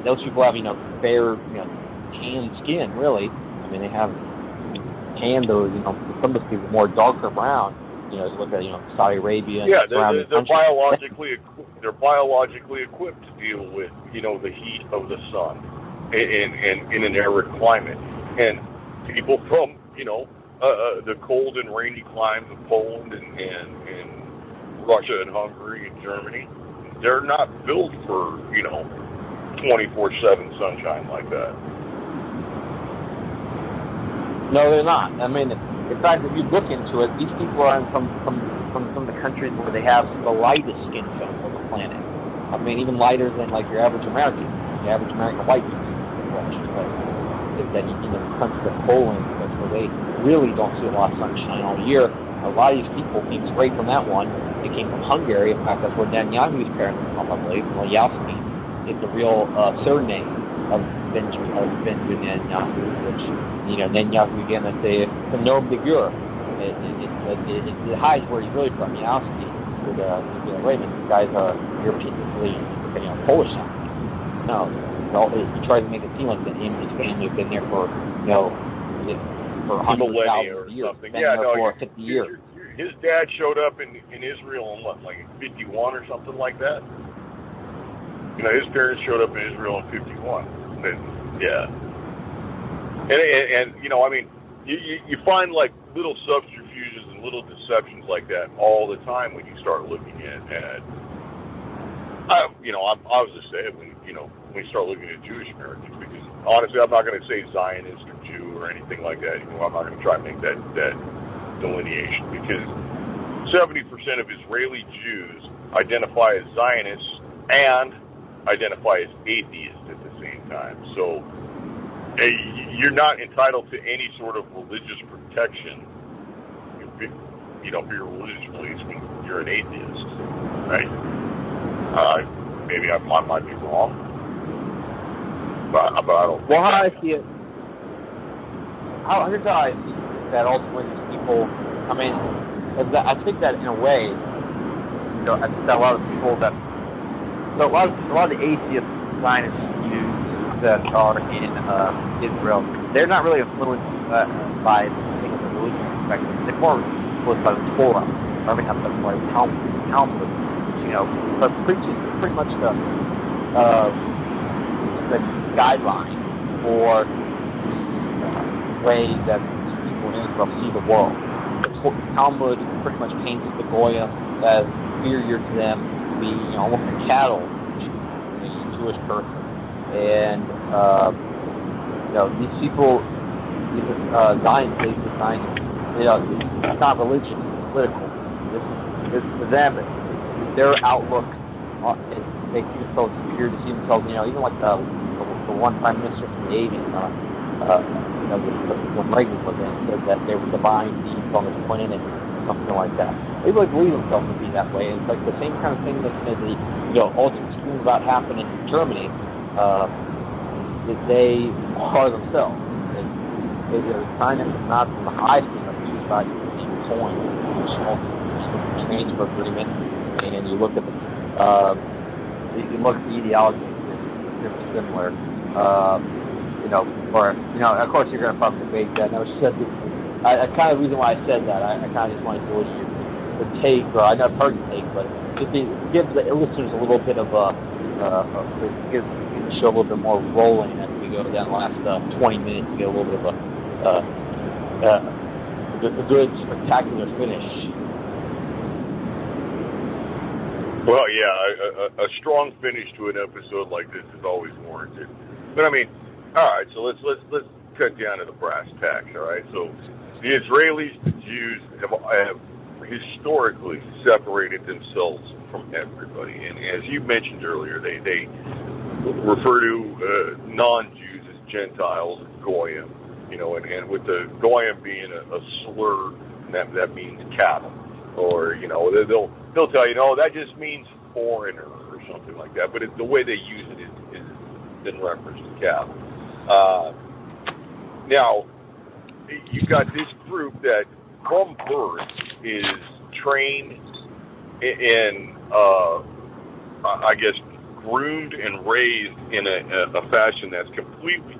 Those people have, fair, tan skin, really. I mean, they have tan, those, some of those people more darker brown. You look at, Saudi Arabia. Yeah, they're biologically equipped to deal with, the heat of the sun and in an arid climate. And people from, the cold and rainy climes of Poland and Russia and Hungary and Germany, they're not built for, 24/7 sunshine like that. No, they're not. I mean, in fact, if you look into it, these people are from some of the countries where they have the lightest skin tone on the planet. I mean, even lighter than like your average American. The average American white people. That in the country of Poland, where they really don't see a lot of sunshine all year. A lot of these people came straight from that one. They came from Hungary. In fact, that's where Netanyahu's parents come from, I believe. Yasmin is the real surname of Benjamin Netanyahu, which, Netanyahu, again, I say, it's a nom de guerre. It hides where he's really from. Yasmin would be like, wait a minute, this guy's European, really, Polish now. No. Well, he tries to make it seem like that him and his family have been there for, for 100,000 years. Something. Been there for 50 years. His dad showed up in Israel in what, like 51 or something like that? His parents showed up in Israel in 51. Yeah. And I mean, you find like little subterfuges and little deceptions like that all the time when you start looking at I was just saying when you start looking at Jewish Americans, because honestly, I'm not going to say Zionist or Jew or anything like that. I'm not going to try to make that delineation, because 70% of Israeli Jews identify as Zionists and identify as atheists at the same time. So you're not entitled to any sort of religious protection, for your religious beliefs when you're an atheist, right? Maybe I might be wrong, but I don't. Well, how I see it, here's how I see that ultimately people. I mean, I think that in a way, I think that a lot of people that, so a lot of the atheist Zionist Jews that are in Israel, they're not really influenced by the religious perspective. They're more influenced by the Torah, or I mean, not the Talmud. But preaching is pretty much the guideline for the way that people in Israel see the world. The Talmud pretty much paints the Goyim as inferior to them, to be almost a cattle to the Jewish person. And these people, these Zionists, it's not religious, it's political. This for them. Their outlook, they see themselves superior to see themselves, even like the one prime minister from the 80s, when Reagan was in, said that they were divine beings on this planet, something like that. They really believe themselves to be that way. It's like the same kind of thing that the ultimate scheme about happening in Germany, that they are themselves. They're signing not from the highest thing of society, which is coin, which is transfer agreement. And you look at the ideology; it's similar. Of course, you're going to probably debate that. And I was just kind of the reason why I said that. I kind of just wanted to illustrate the take, or I not heard the take, but just to give the listeners a little bit of give the show a little bit more rolling as we go down the last 20 minutes to get a little bit of a good, spectacular finish. Well, yeah, a strong finish to an episode like this is always warranted. But I mean, all right. So let's cut down to the brass tacks, all right? So the Israelis, the Jews, have historically separated themselves from everybody. And as you mentioned earlier, they refer to non-Jews as Gentiles, Goyim, you know, and with the Goyim being a slur, that means cattle. Or, you know, they'll tell you, no, that just means foreigner or something like that. But the way they use it is in reference to cattle. Now, you've got this group that from birth is trained in, I guess, groomed and raised in a fashion that's completely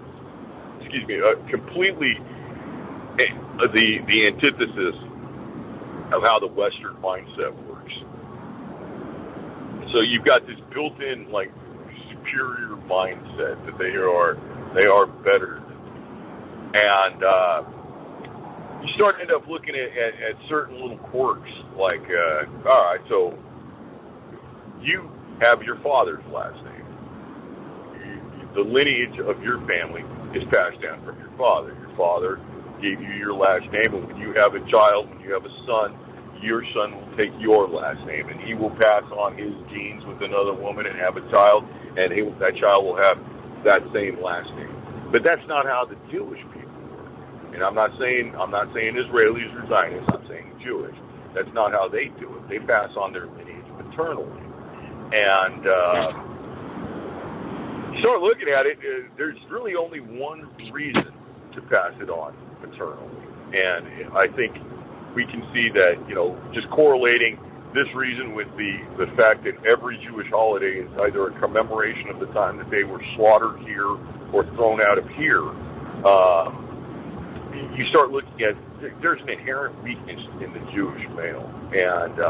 the antithesis of how the Western mindset works. So you've got this built-in, like, superior mindset that they are better. And you start to end up looking at certain little quirks, like, all right, so you have your father's last name. The lineage of your family is passed down from your father. Your father gave you your last name, and when you have a child, when you have a son, your son will take your last name, and he will pass on his genes with another woman and have a child, and that child will have that same last name. But that's not how the Jewish people work. And I'm not saying Israelis or Zionists. I'm saying Jewish. That's not how they do it. They pass on their lineage paternally. And you start looking at it, there's really only one reason to pass it on paternally. And I think we can see that, you know, just correlating this reason with the fact that every Jewish holiday is either a commemoration of the time that they were slaughtered here or thrown out of here. You start looking at, there's an inherent weakness in the Jewish male, and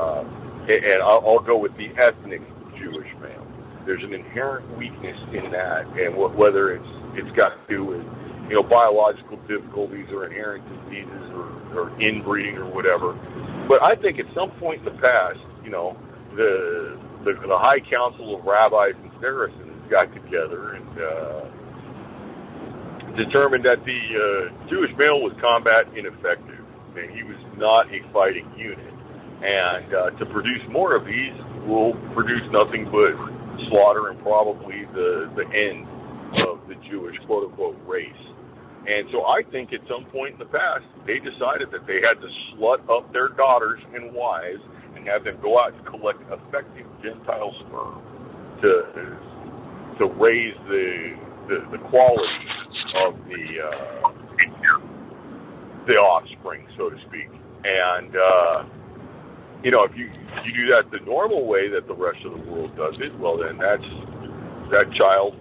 I'll go with the ethnic Jewish male. There's an inherent weakness in that, and whether it's got to do with, you know, biological difficulties or inherent diseases or inbreeding or whatever. But I think at some point in the past, you know, the High Council of Rabbis and Saracens got together and determined that the Jewish male was combat ineffective, and he was not a fighting unit. And to produce more of these will produce nothing but slaughter and probably the end of the Jewish quote-unquote race. And so I think at some point in the past, they decided that they had to slut up their daughters and wives and have them go out and collect effective Gentile sperm to raise the quality of the offspring, so to speak. And you know, if you do that the normal way that the rest of the world does it, well, then that child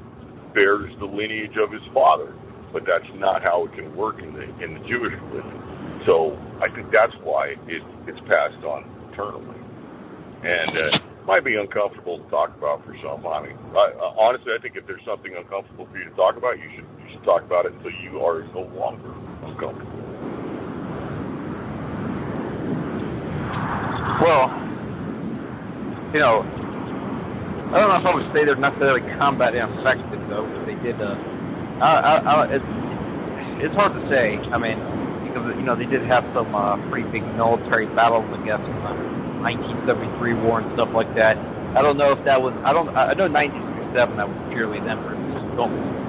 bears the lineage of his father. But that's not how it can work in the Jewish religion. So I think that's why it's passed on paternally. And it might be uncomfortable to talk about for some. I mean, honestly, I think if there's something uncomfortable for you to talk about, you should talk about it until you are no longer uncomfortable. Well, you know, I don't know if I would say they're necessarily combat ineffective, though, because they did. It's hard to say. I mean, because, you know, they did have some pretty big military battles, I guess, in the 1973 war and stuff like that. I don't know if that was. I know 1967 that was purely them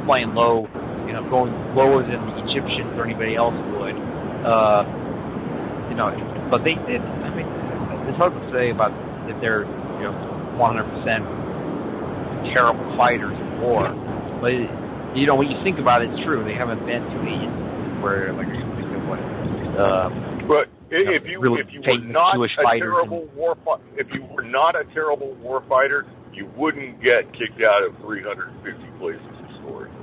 playing low, you know, going lower than the Egyptians or anybody else would. You know, but they did. I mean, it's hard to say about if they're, you know, 100% terrible fighters in war, but. You know, when you think about it, it's true. They haven't been to the where, like, you think of what. But if you were not a terrible war fighter, you wouldn't get kicked out of 350 places historically.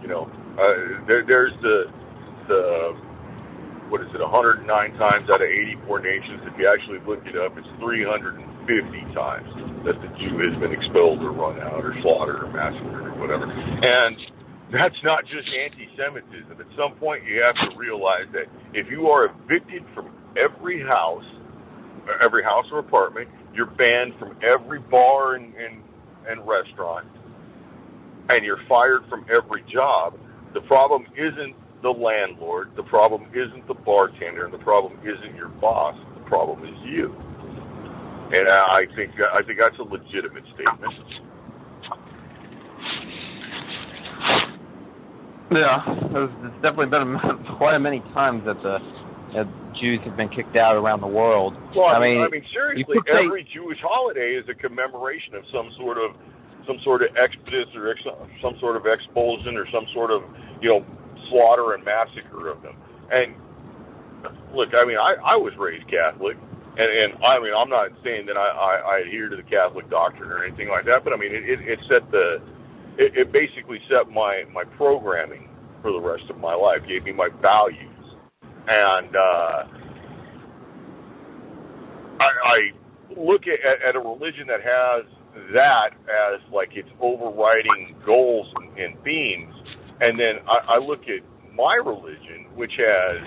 You know, there's the what is it? 109 times out of 84 nations. If you actually look it up, it's 350 times that the Jew has been expelled or run out or slaughtered or massacred or whatever. And that's not just anti-Semitism. At some point, you have to realize that if you are evicted from every house or apartment, you're banned from every bar and restaurant, and you're fired from every job, The problem isn't the landlord. The problem isn't the bartender. And the problem isn't your boss. The problem is you. And I think that's a legitimate statement. Yeah, there's definitely been quite many times that the Jews have been kicked out around the world. Well, I mean seriously, every Jewish holiday is a commemoration of some sort of exodus or some sort of expulsion or some sort of slaughter and massacre of them. And look, I mean, I was raised Catholic, and I mean, I'm not saying that I adhere to the Catholic doctrine or anything like that, but I mean, it basically set my programming for the rest of my life, gave me my values. And I look at a religion that has that as like its overriding goals and themes, and then I look at my religion, which has,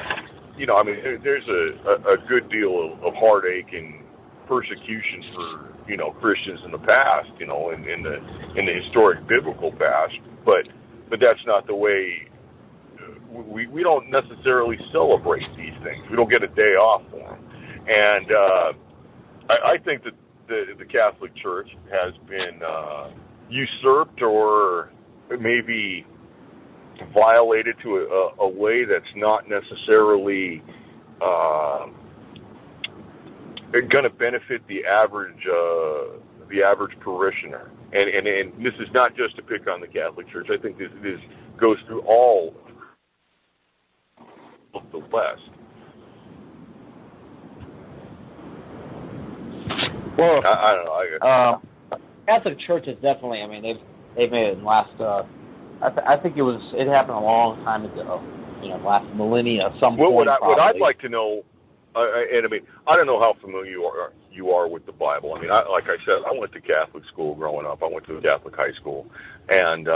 I mean, there's a good deal of heartache and persecution for Christians in the past, in the historic biblical past, but that's not the way. We don't necessarily celebrate these things. We don't get a day off for them. And I think that the Catholic Church has been usurped or maybe violated to a way that's not necessarily going to benefit the average parishioner. And this is not just to pick on the Catholic Church. I think this goes through all of the West. Well, I don't know. Catholic Church is definitely. I mean, they've made it in the last. I think it happened a long time ago. Last millennia. Some point. What I'd like to know, and I mean, I don't know how familiar you are with the Bible. I mean, like I said, I went to Catholic school growing up. I went to a Catholic high school, and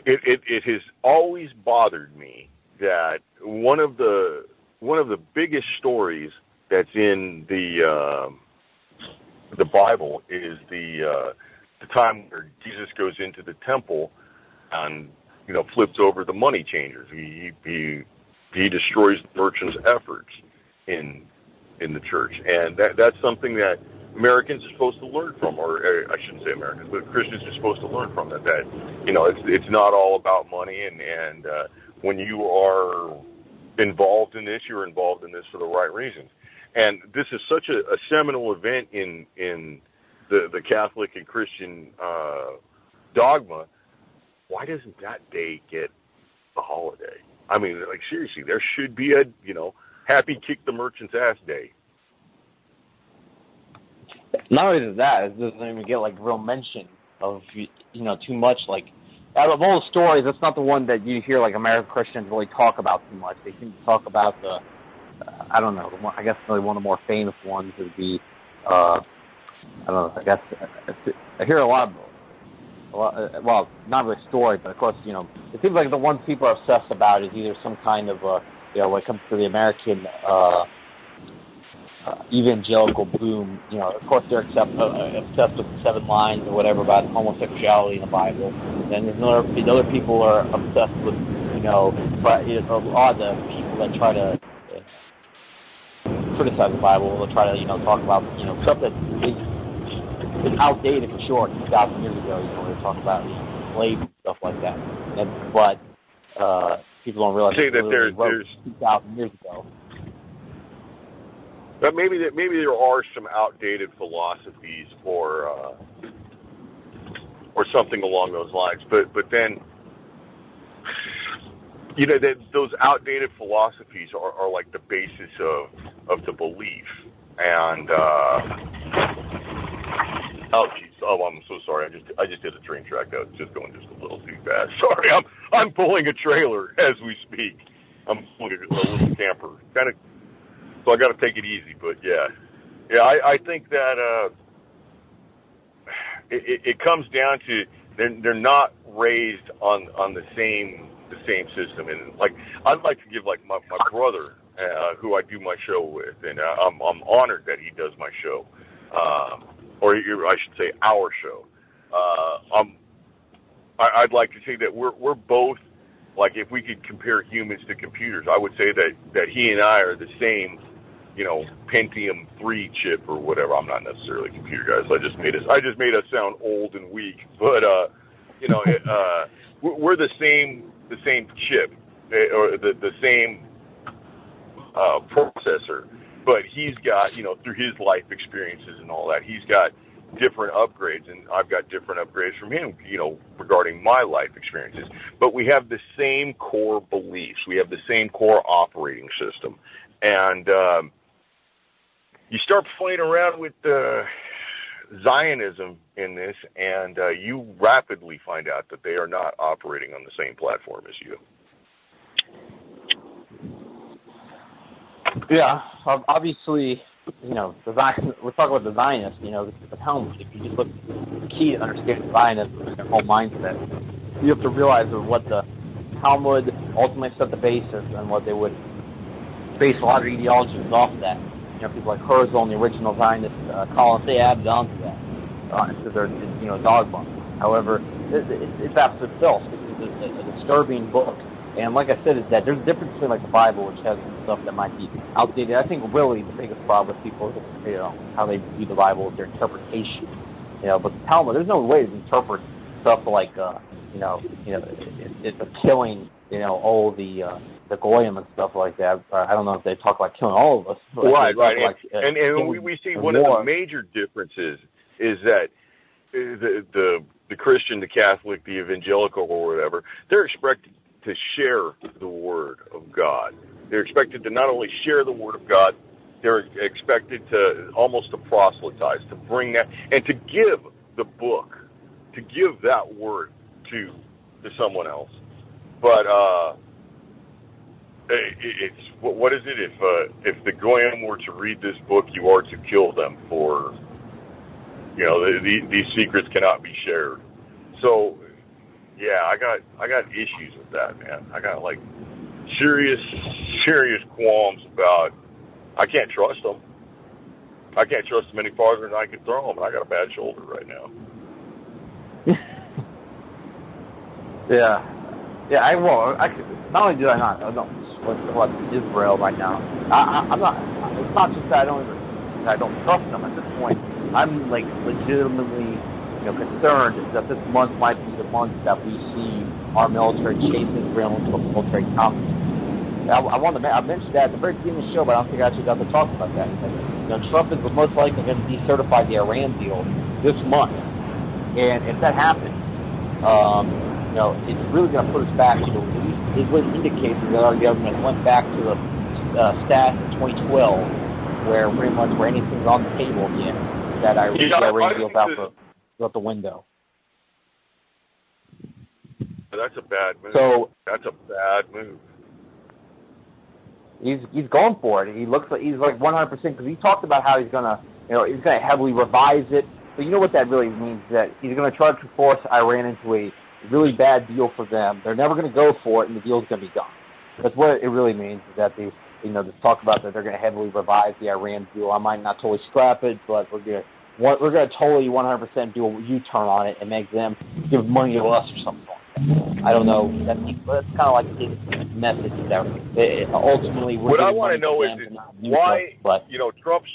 it has always bothered me that one of the biggest stories that's in the Bible is the time where Jesus goes into the temple and flips over the money changers. He destroys the merchants' efforts in the church, and that's something that Americans are supposed to learn from, or I shouldn't say Americans, but Christians are supposed to learn from that it's not all about money, and when you are involved in this, you're involved in this for the right reasons. And this is such a seminal event in the Catholic and Christian dogma. Why doesn't that day get a holiday? I mean, like, seriously, there should be a, happy kick the merchant's ass day. Not only that, it doesn't even get like real mention of too much. Like, out of all the stories, that's not the one that you hear like American Christians really talk about too much. They seem to talk about the I don't know. I guess really one of the more famous ones would be I don't know. I guess I hear a lot. Well, not really a story, but of course, it seems like the ones people are obsessed about is either some kind of when it comes to the American evangelical boom, of course they're obsessed with the 7 lines or whatever about homosexuality in the Bible. And there's other people are obsessed with, but a lot of the people that try to criticize the Bible, they'll try to, talk about, stuff that is outdated for sure, 2,000 years ago, they're talking about slavery and stuff like that. But people don't realize that there's 2,000 years ago. But maybe there are some outdated philosophies or something along those lines. But then, those outdated philosophies are like the basis of the belief. And I'm so sorry. I just hit a train track that was just going just a little too fast. Sorry, I'm pulling a trailer as we speak. I'm pulling a little camper. So I got to take it easy, but yeah. I think that it comes down to they're not raised on the same system, and like I'd like to give like my brother who I do my show with, and I'm honored that he does my show, or I should say our show. I I'd like to say that we're both, like, if we could compare humans to computers, I would say that he and I are the same, Pentium 3 chip or whatever. I'm not necessarily a computer guy, so I just made us sound old and weak. But we're the same chip or the same processor. But he's got, through his life experiences and all that, he's got different upgrades, and I've got different upgrades from him, regarding my life experiences. But we have the same core beliefs. We have the same core operating system. And you start playing around with Zionism in this, and you rapidly find out that they are not operating on the same platform as you. Yeah, obviously, we're talking about the Zionists, the Talmud. If you just look, the key to understanding Zionism and their whole mindset, you have to realize what the Talmud ultimately set the basis and what they would base a lot of ideologies off of that. People like Herzl and the original Zionist columns, they added on to that into their, dogma. However, it's absolute filth. It's a disturbing book. And like I said, is that there's a difference between like the Bible, which has some stuff that might be outdated. I think really the biggest problem with people is, how they view the Bible is their interpretation. But the Talmud, there's no way to interpret stuff like, it's a killing, all the goyim and stuff like that. I don't know if they talk about killing all of us. Right. And we see one of the major differences is that the Christian, the Catholic, the evangelical, or whatever, they're expected to share the Word of God. They're expected to not only share the Word of God, they're expected to almost to proselytize, to bring that, and to give the book, to give that Word to someone else. But it's what is it? If the goyim were to read this book, you are to kill them for, these secrets cannot be shared. So. Yeah, I got issues with that, man. I got like serious qualms about. I can't trust them. I can't trust them any farther than I can throw them. I got a bad shoulder right now. Yeah. I will. Not only do I not. I don't support Israel right now. I'm not. It's not just that I don't trust them at this point. I'm like legitimately. Concerned that this month might be the month that we see our military chase Israel into a military conflict. I mentioned that at the very beginning of the show, but I don't think I actually got to talk about that. Trump is most likely going to decertify the Iran deal this month, and if that happens, it's really going to put us back to it would indicate that our government went back to the status of 2012, where pretty much where anything's on the table again, that Iran deal out the window. That's a bad move. That's a bad move. He's going for it. He looks like he's like 100% because he talked about how he's gonna heavily revise it. So you know what that really means, is that he's gonna try to force Iran into a really bad deal for them. They're never gonna go for it, and the deal's gonna be gone. That's what it really means, is that this talk about that they're gonna heavily revise the Iran deal. I might not totally scrap it, but we're gonna totally 100% do a U-turn on it and make them give money to us or something like that. I don't know. That's kind of like his message there. Ultimately, what I want to know is why Trump's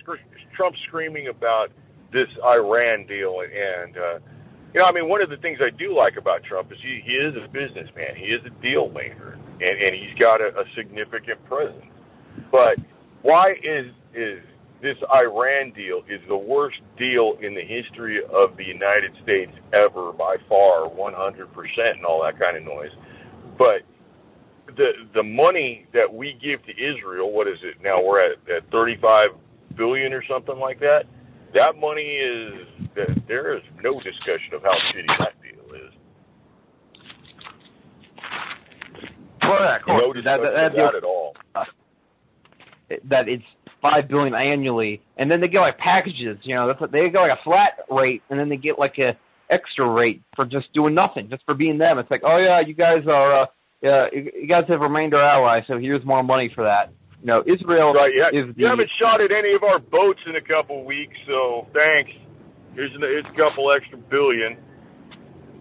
screaming about this Iran deal, and one of the things I do like about Trump is he is a businessman. He is a deal maker, and he's got a significant presence. But why is this Iran deal is the worst deal in the history of the United States ever, by far, 100%, and all that kind of noise. But the money that we give to Israel, what is it now? We're at $35 billion or something like that. That money there is no discussion of how shitty that deal is. Well, yeah, of course. No discussion of that at all. That it's $5 billion annually, and then they get like packages. They get like a flat rate, and then they get like a extra rate for just doing nothing, just for being them. It's like, oh yeah, you guys are, you guys have remained our ally, so here's more money for that. Israel is you haven't shot at any of our boats in a couple weeks, so thanks. Here's a couple extra billion.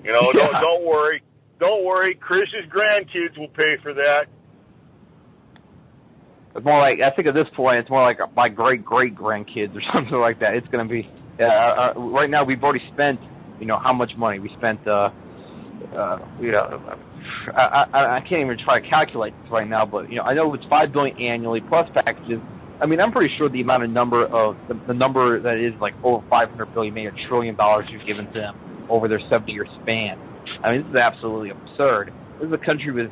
Don't worry. Don't worry, Chris's grandkids will pay for that. It's more like, I think at this point, it's more like my great-great-grandkids or something like that. It's going to be, right now we've already spent, how much money? We spent, I can't even try to calculate this right now, but, I know it's $5 billion annually plus packages. I mean, I'm pretty sure the amount of the number that is like over $500 billion, maybe $1 trillion you've given to them over their 70-year span. I mean, this is absolutely absurd. This is a country with,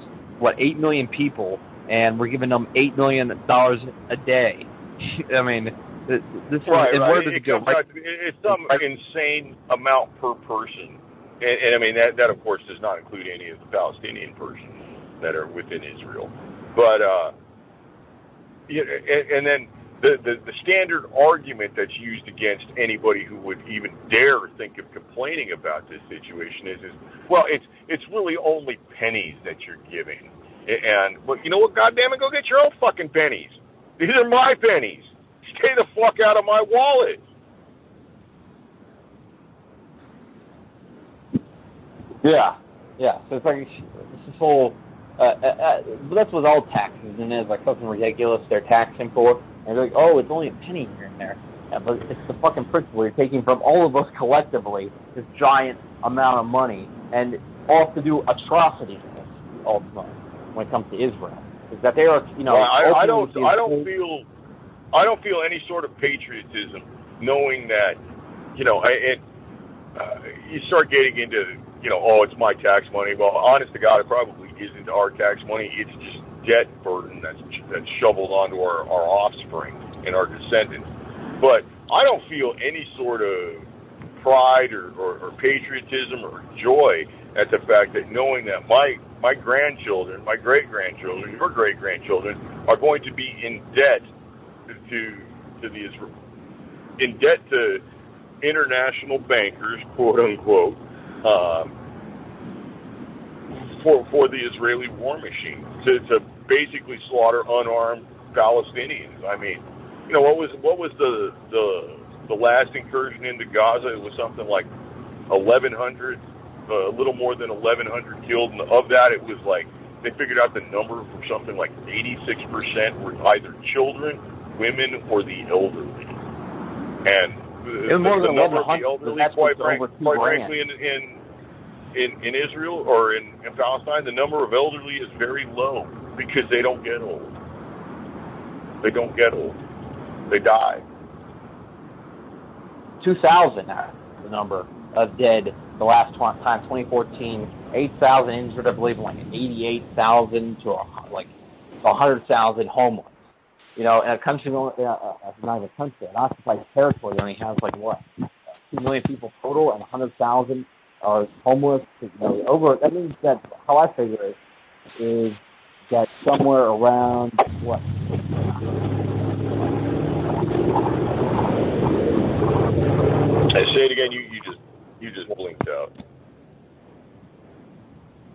8 million people, and we're giving them $8 million a day. I mean, this is right. Where does it go? It's some insane amount per person, and I mean that of course does not include any of the Palestinian persons that are within Israel, but and then the standard argument that's used against anybody who would even dare think of complaining about this situation is well, it's really only pennies that you're giving. And, but you know what, goddammit, go get your own fucking pennies. These are my pennies. Stay the fuck out of my wallet. Yeah. So it's like, this whole, but that's with all taxes, and it's like something ridiculous they're taxing for. And they're like, oh, it's only a penny here and there. Yeah, but it's the fucking principle. You're taking from all of us collectively this giant amount of money, and all to do atrocities ultimately when it comes to Israel. Is that they are, I don't feel any sort of patriotism knowing that, you start getting into, it's my tax money. Well, honest to God, it probably isn't our tax money. It's just debt burden that's shoveled onto our offspring and our descendants. But I don't feel any sort of pride or patriotism or joy at the fact that knowing that my grandchildren, my great-grandchildren, your great-grandchildren are going to be in debt to the Israel, in debt to international bankers, quote unquote, for the Israeli war machine to basically slaughter unarmed Palestinians. I mean, what was the last incursion into Gaza? It was something like 1,100. A little more than 1,100 killed, and of that, it was like they figured out the number for something like 86% were either children, women, or the elderly. And the number of the elderly, quite frankly, in Israel or in Palestine, the number of elderly is very low because they don't get old. They don't get old. They die. 2,000 the number of dead. The last time, 2014, 8,000 injured, I believe, like 88,000 to 100,000 homeless. In a country, not even a country, an occupied territory only has 2 million people total, and 100,000 are homeless. That means that how I figure it is that somewhere around what? Say it again. You just blinked out.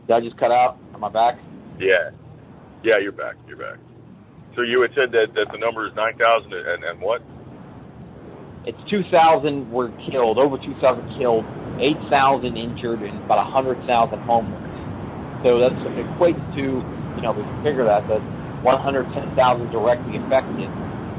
Did I just cut out? Am I back? Yeah, you're back. So you had said that the number is 9,000 and what? It's 2,000 were killed, over 2,000 killed, 8,000 injured, and about 100,000 homeless. So that equates to, we can figure that 110,000 directly affected.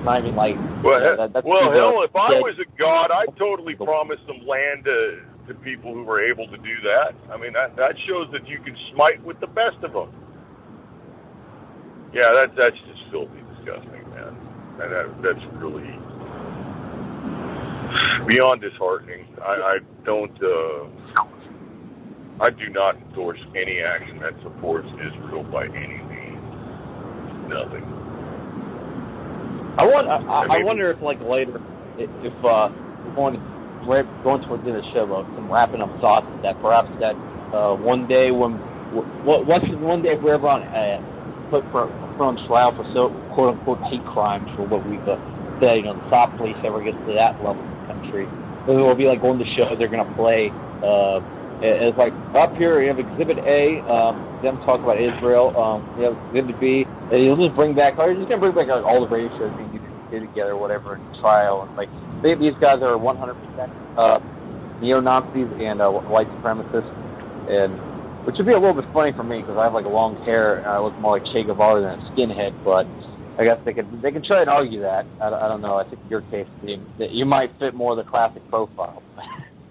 Not even like... hell, if I was a god, I'd totally promise some land to people who were able to do that. I mean, that shows that you can smite with the best of them. Yeah, that's just filthy disgusting, man. And that's really beyond disheartening. I do not endorse any action that supports Israel by any means. Nothing. I wonder if later, if we're going towards the end of the show, some wrapping up thoughts that perhaps that one day if we're ever on put on trial for quote unquote hate crimes for what we've said, the top police ever gets to that level in the country, then it will be like one of the shows they're going to play. It's like up here you have Exhibit A, them talk about Israel. You have Exhibit B, and you'll just bring back, or you're just going to bring back all the radio shows you do together, whatever, in trial. And these guys are 100% neo-Nazis and white supremacists, and which would be a little bit funny for me because I have like a long hair and I look more like Che Guevara than a skinhead. But I guess they can try and argue that. I don't know. I think in your case, you might fit more the classic profile.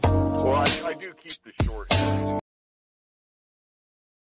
Well, I do keep the short hair.